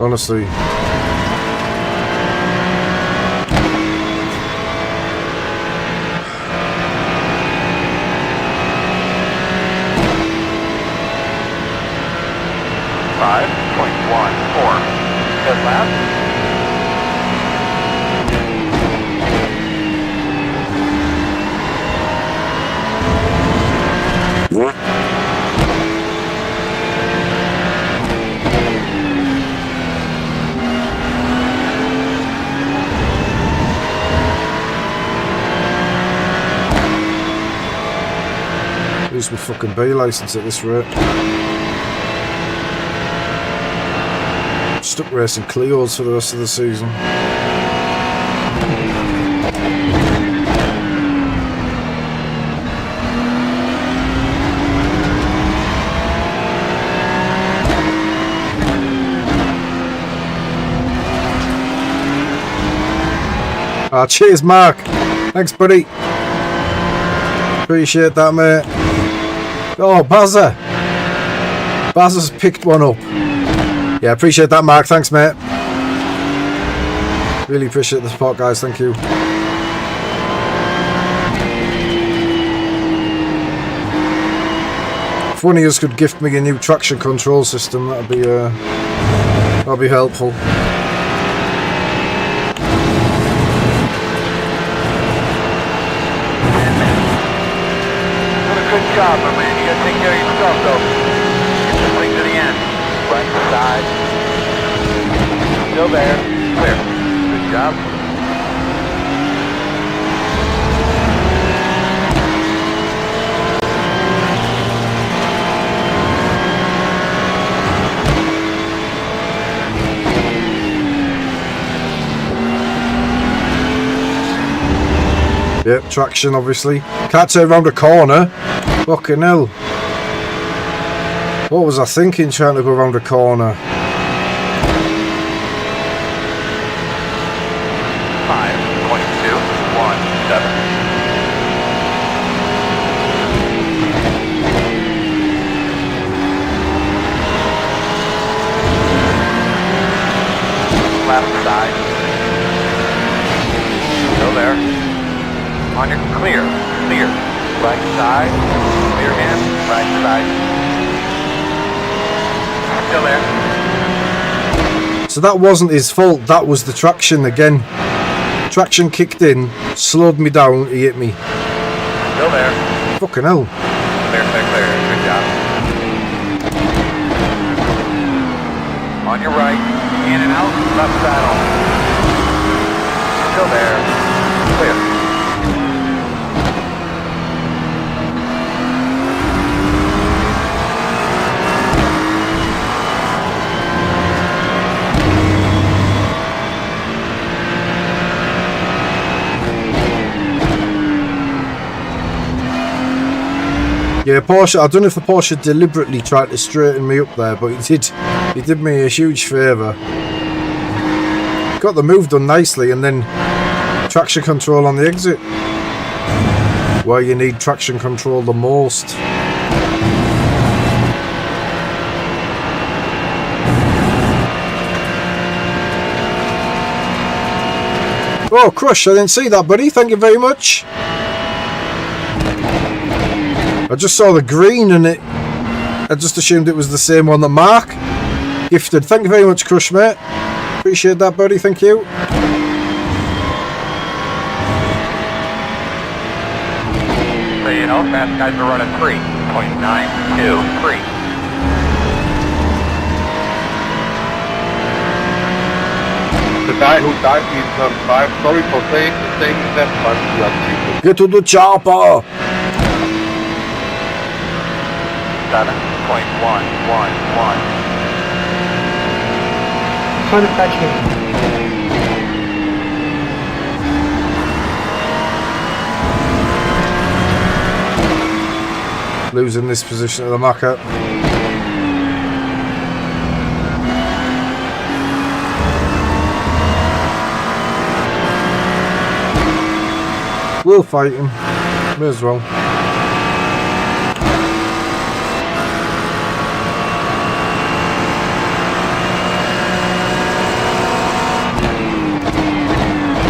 Honestly. Lose my fucking B license at this rate. Stuck racing Clios for the rest of the season. Ah, cheers, Mark. Thanks, buddy. Appreciate that, mate. Oh, Bazza. Bazza's picked one up. Yeah, appreciate that, Mark. Thanks, mate. Really appreciate the support, guys. Thank you. If one of you could gift me a new traction control system, that'd be helpful. Good job, my man. You gotta take care of yourself, though. Get this thing to the end. Right side. Still there. Clear. Good job. Yep, traction obviously. Can't turn around a corner. Fucking hell. What was I thinking trying to go around a corner? 5.217. Left side. Still there. On your clear. Clear. Right side. Clear in. Right side. Still there. So that wasn't his fault, that was the traction again. Traction kicked in, slowed me down, he hit me. Still there. Fucking hell. Clear, clear, clear. Good job. On your right. In and out. Left saddle. Still there. Clear. Yeah, Porsche, I don't know if the Porsche deliberately tried to straighten me up there, but he did me a huge favour. Got the move done nicely and then traction control on the exit. Where you need traction control the most. Oh, Crush, I didn't see that, buddy. Thank you very much. I just saw the green and I just assumed it was the same one that Mark gifted. Thank you very much, Crush, mate. Appreciate that, buddy. Thank you. So you know, fast guys are running 3.923. The guy who died in turn 5, sorry for saying that, but you are cheating. Get to the chopper. 7. 5.111. Try to catch me. Losing this position of the marker. We'll fight him. May as well.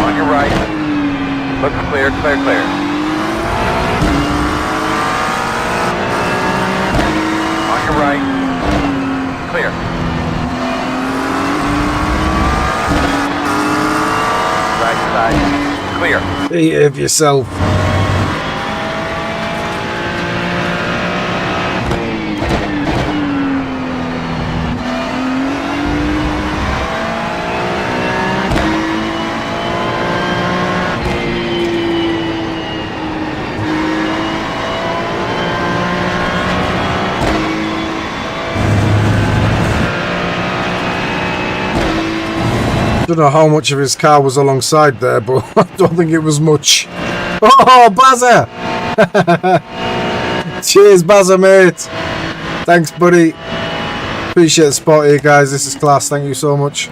On your right. Looks clear, clear, clear. On your right. Clear. Right side. Clear. Behave yourself. Don't know how much of his car was alongside there, but I don't think it was much. Oh, Bazza! Cheers, Bazza, mate. Thanks, buddy. Appreciate the support here, guys. This is class. Thank you so much.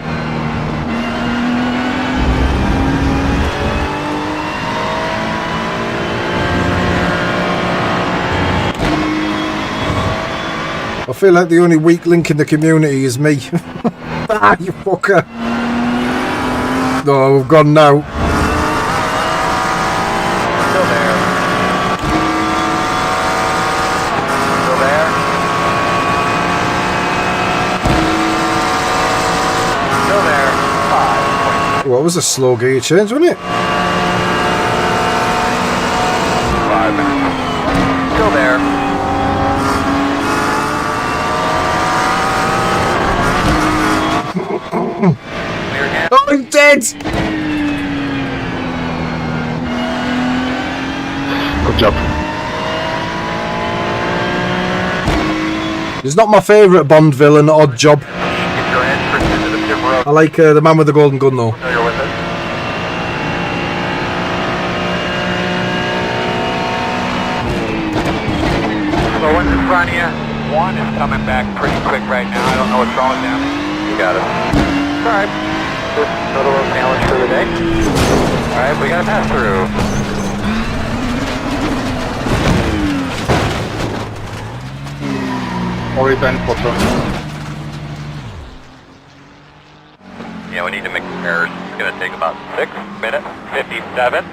I feel like the only weak link in the community is me. Ah, you fucker. No, we've gone now. Still there. Still there. Still there. 5. Well, it was a slow gear change, wasn't it? 5 minutes. Still there. Clear again. Oh, I'm dead! Good job. He's not my favourite Bond villain, Odd Job. Get your entrance into the pit road. I like the man with the golden gun, though. Familiar with it? So one's in front of you. One is coming back pretty quick right now. I don't know what's wrong with them. You got it. Alright. Just another little challenge for the day. Alright, we got to pass through. Origin photo. Yeah, we need to make repairs. It's going to take about 6 minutes, 57.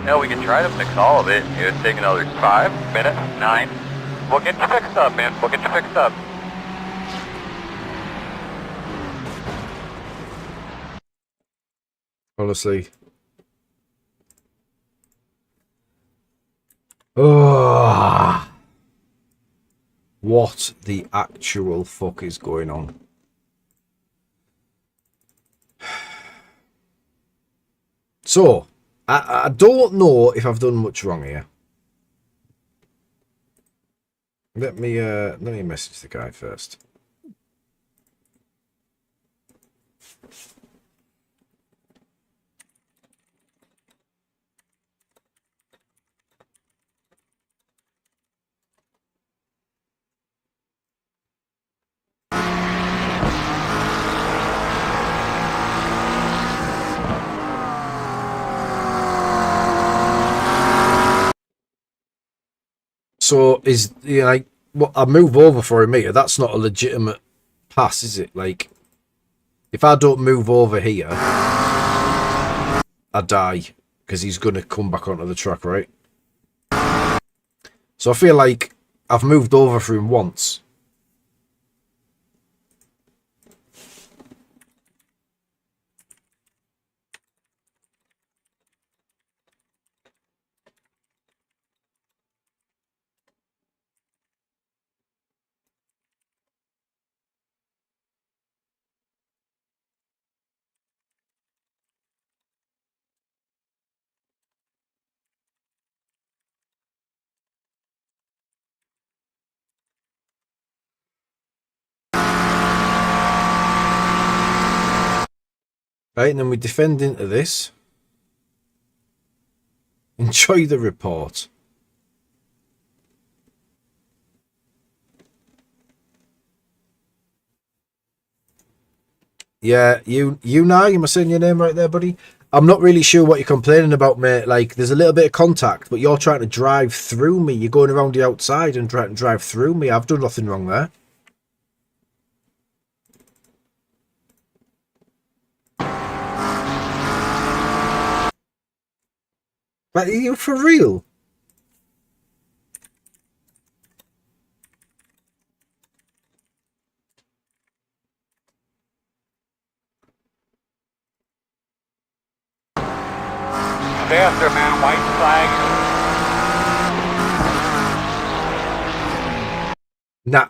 Hell, we can try to fix all of it. It would take another 5 minutes, 9. We'll get you fixed up, man. We'll get you fixed up. Honestly. Oh. What the actual fuck is going on? So, I don't know if I've done much wrong here. Let me message the guy first. So is like what I move over for a meter? That's not a legitimate pass, is it? Like, if I don't move over here, I die because he's gonna come back onto the track, right? So I feel like I've moved over for him once. Right, and then we defend into this. Enjoy the report. Yeah, you now, am I saying your name right there, buddy? I'm not really sure what you're complaining about, mate. Like, there's a little bit of contact, but you're trying to drive through me. You're going around the outside and trying to drive through me. I've done nothing wrong there. Like, are you for real? Faster, man. White flag. Nah.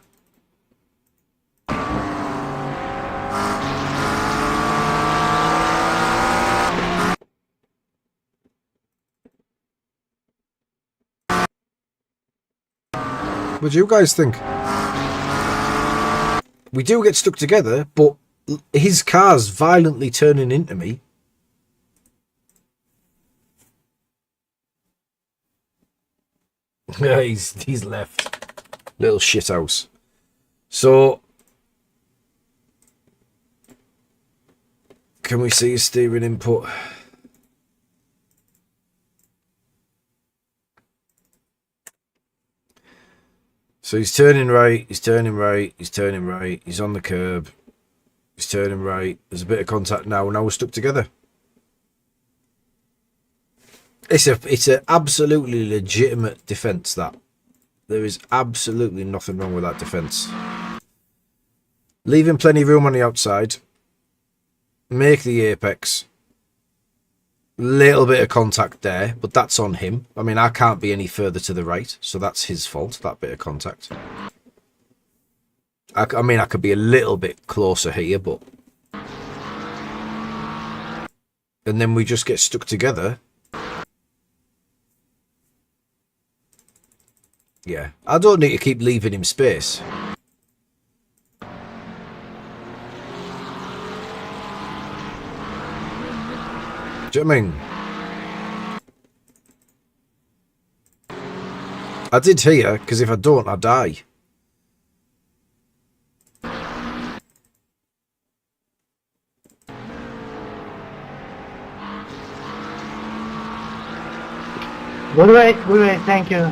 What do you guys think? We do get stuck together, but his car's violently turning into me. he's left. Little shithouse. So, can we see his steering input? So he's turning right, he's turning right, he's turning right, he's on the curb, he's turning right. There's a bit of contact now, and now we're stuck together. It's a absolutely legitimate defence, that. There is absolutely nothing wrong with that defence. Leaving plenty of room on the outside. Make the apex. Little bit of contact there, but that's on him. I mean, I can't be any further to the right, so that's his fault, that bit of contact. I mean, I could be a little bit closer here, but... And then we just get stuck together. Yeah, I don't need to keep leaving him space. Do you know what I mean? I did here, because if I don't, I die. Good way, thank you.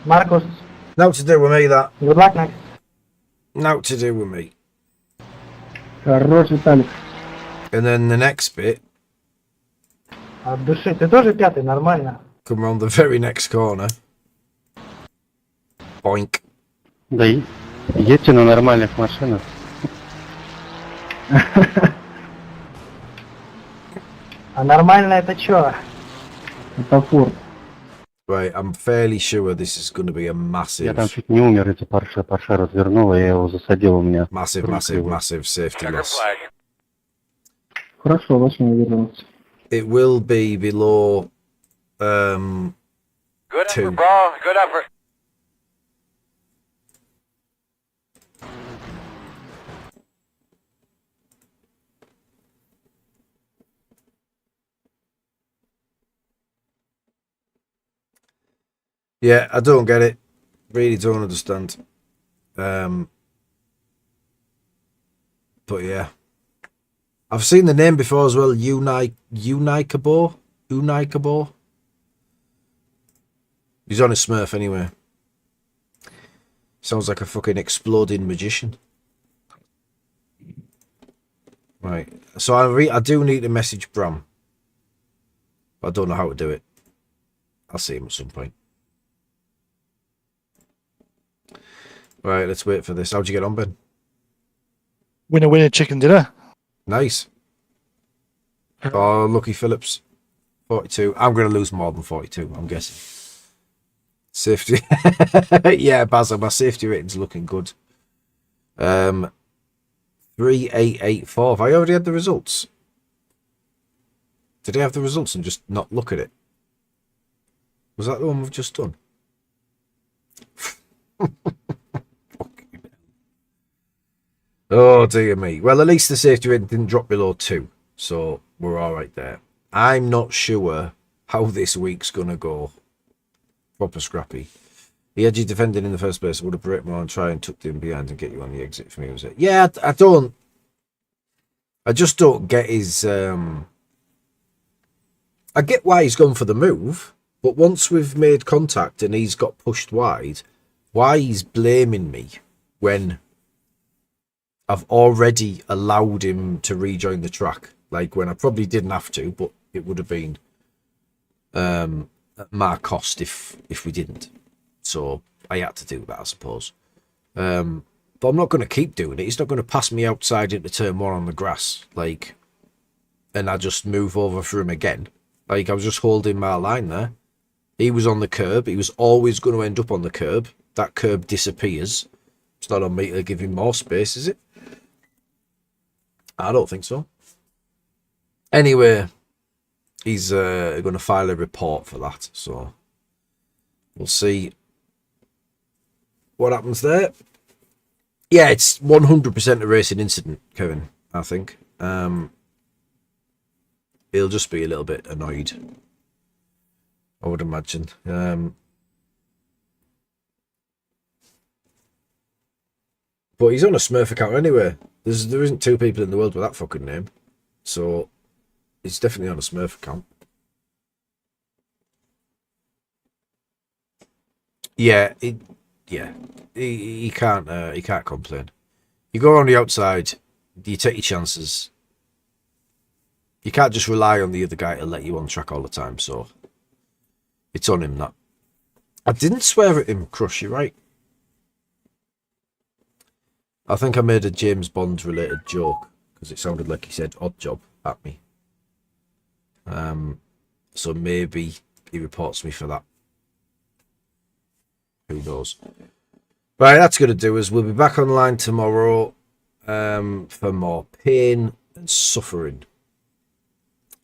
Marcus, Now to do with me, that. good luck next. Now to do with me. Хорош, Виталик. And then the next bit, От души. Ты тоже пятый, нормально. come around the very next corner. Boink. Да едьте на нормальных машинах. А нормально это чё? Это фур. Right, I'm fairly sure this is going to be a Я там massive, чуть не умер, эти Порше развернула, я его засадил у меня. massive safety Checker loss. flag. Хорошо, очень вернулся. It will be below Good Two. effort, bro. Good effort. Yeah, I don't get it. Really don't understand. But yeah. I've seen the name before as well. Unai Kabo. He's on a Smurf anyway. Sounds like a fucking exploding magician. Right. So I do need to message Bram. But I don't know how to do it. I'll see him at some point. Right, let's wait for this. How'd you get on, Ben? Winner, chicken dinner. Nice. Oh, Lucky Phillips. 42. I'm going to lose more than 42, I'm guessing. Safety. Yeah, Basil, my safety rating's looking good. 3884. Have I already had the results? Did I have the results and just not look at it? Was that the one we've just done? Oh, dear me. Well, at least the safety rating didn't drop below 2. So we're all right there. I'm not sure how this week's going to go. Proper scrappy. He had you defending in the first place. I would have break more and try and tuck him behind and get you on the exit for me. Was it? Yeah, I just don't get his... I get why he's gone for the move. But once we've made contact and he's got pushed wide, why he's blaming me when I've already allowed him to rejoin the track? Like when I probably didn't have to, but it would have been at my cost if we didn't. So I had to do that, I suppose. But I'm not going to keep doing it. He's not going to pass me outside into turn 1 on the grass, like, and I just move over for him again. Like, I was just holding my line there. He was on the curb. He was always going to end up on the curb. That curb disappears. It's not on me to give him more space, is it? I don't think so. Anyway, he's going to file a report for that. So we'll see what happens there. Yeah, it's 100% a racing incident, Kevin, I think. He'll just be a little bit annoyed, I would imagine. But he's on a Smurf account anyway. There isn't 2 people in the world with that fucking name. So he's definitely on a Smurf account. Yeah, he can't complain. You go on the outside, you take your chances. You can't just rely on the other guy to let you on track all the time, so it's on him that. I didn't swear at him, Crush, you're right. I think I made a James Bond related joke because it sounded like he said odd job at me. So maybe he reports me for that. Who knows? Right, that's going to do us. We'll be back online tomorrow for more pain and suffering.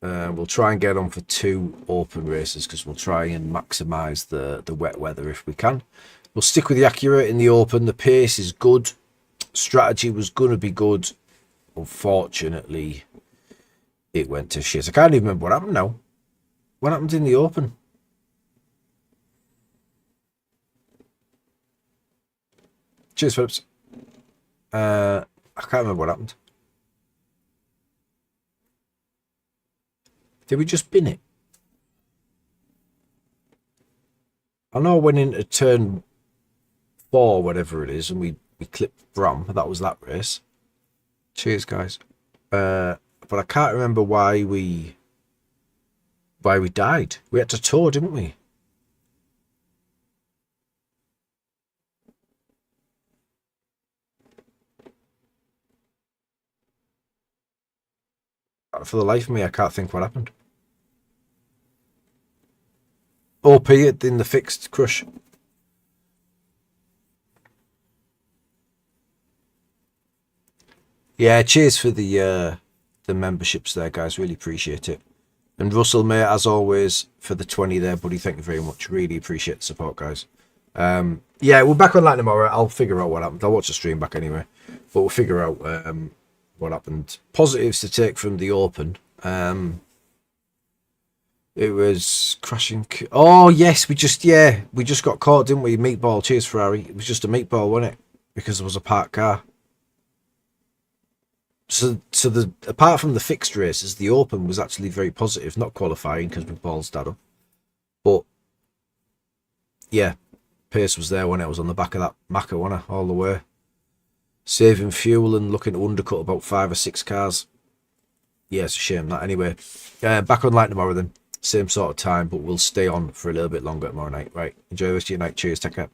We'll try and get on for 2 open races because we'll try and maximise the wet weather if we can. We'll stick with the Acura in the open. The pace is good. Strategy was going to be good. Unfortunately, it went to shit. I can't even remember what happened now. What happened in the open? Cheers, Phillips. I can't remember what happened. Did we just bin it? I know I went into turn 4, whatever it is, and we clipped Bram. That was that race. Cheers, guys. But I can't remember why we died. We had to tow, didn't we? For the life of me, I can't think what happened. OP in the fixed, Crush. Yeah, cheers for the memberships there, guys. Really appreciate it. And Russell, mate, as always, for the 20 there, buddy. Thank you very much. Really appreciate the support, guys. Yeah, we're back online tomorrow. I'll figure out what happened. I'll watch the stream back anyway. But we'll figure out what happened. Positives to take from the open. It was crashing. Oh yes, we just got caught, didn't we? Meatball. Cheers, Ferrari. It was just a meatball, wasn't it? Because there was a parked car. So apart from the fixed races, the open was actually very positive. Not qualifying because we balls dad up. But yeah, pace was there when it was on the back of that Macca, wasn't it? All the way. Saving fuel and looking to undercut about 5 or 6 cars. Yeah, it's a shame that. Anyway, back online tomorrow then. Same sort of time, but we'll stay on for a little bit longer tomorrow night. Right, enjoy the rest of your night. Cheers, take care.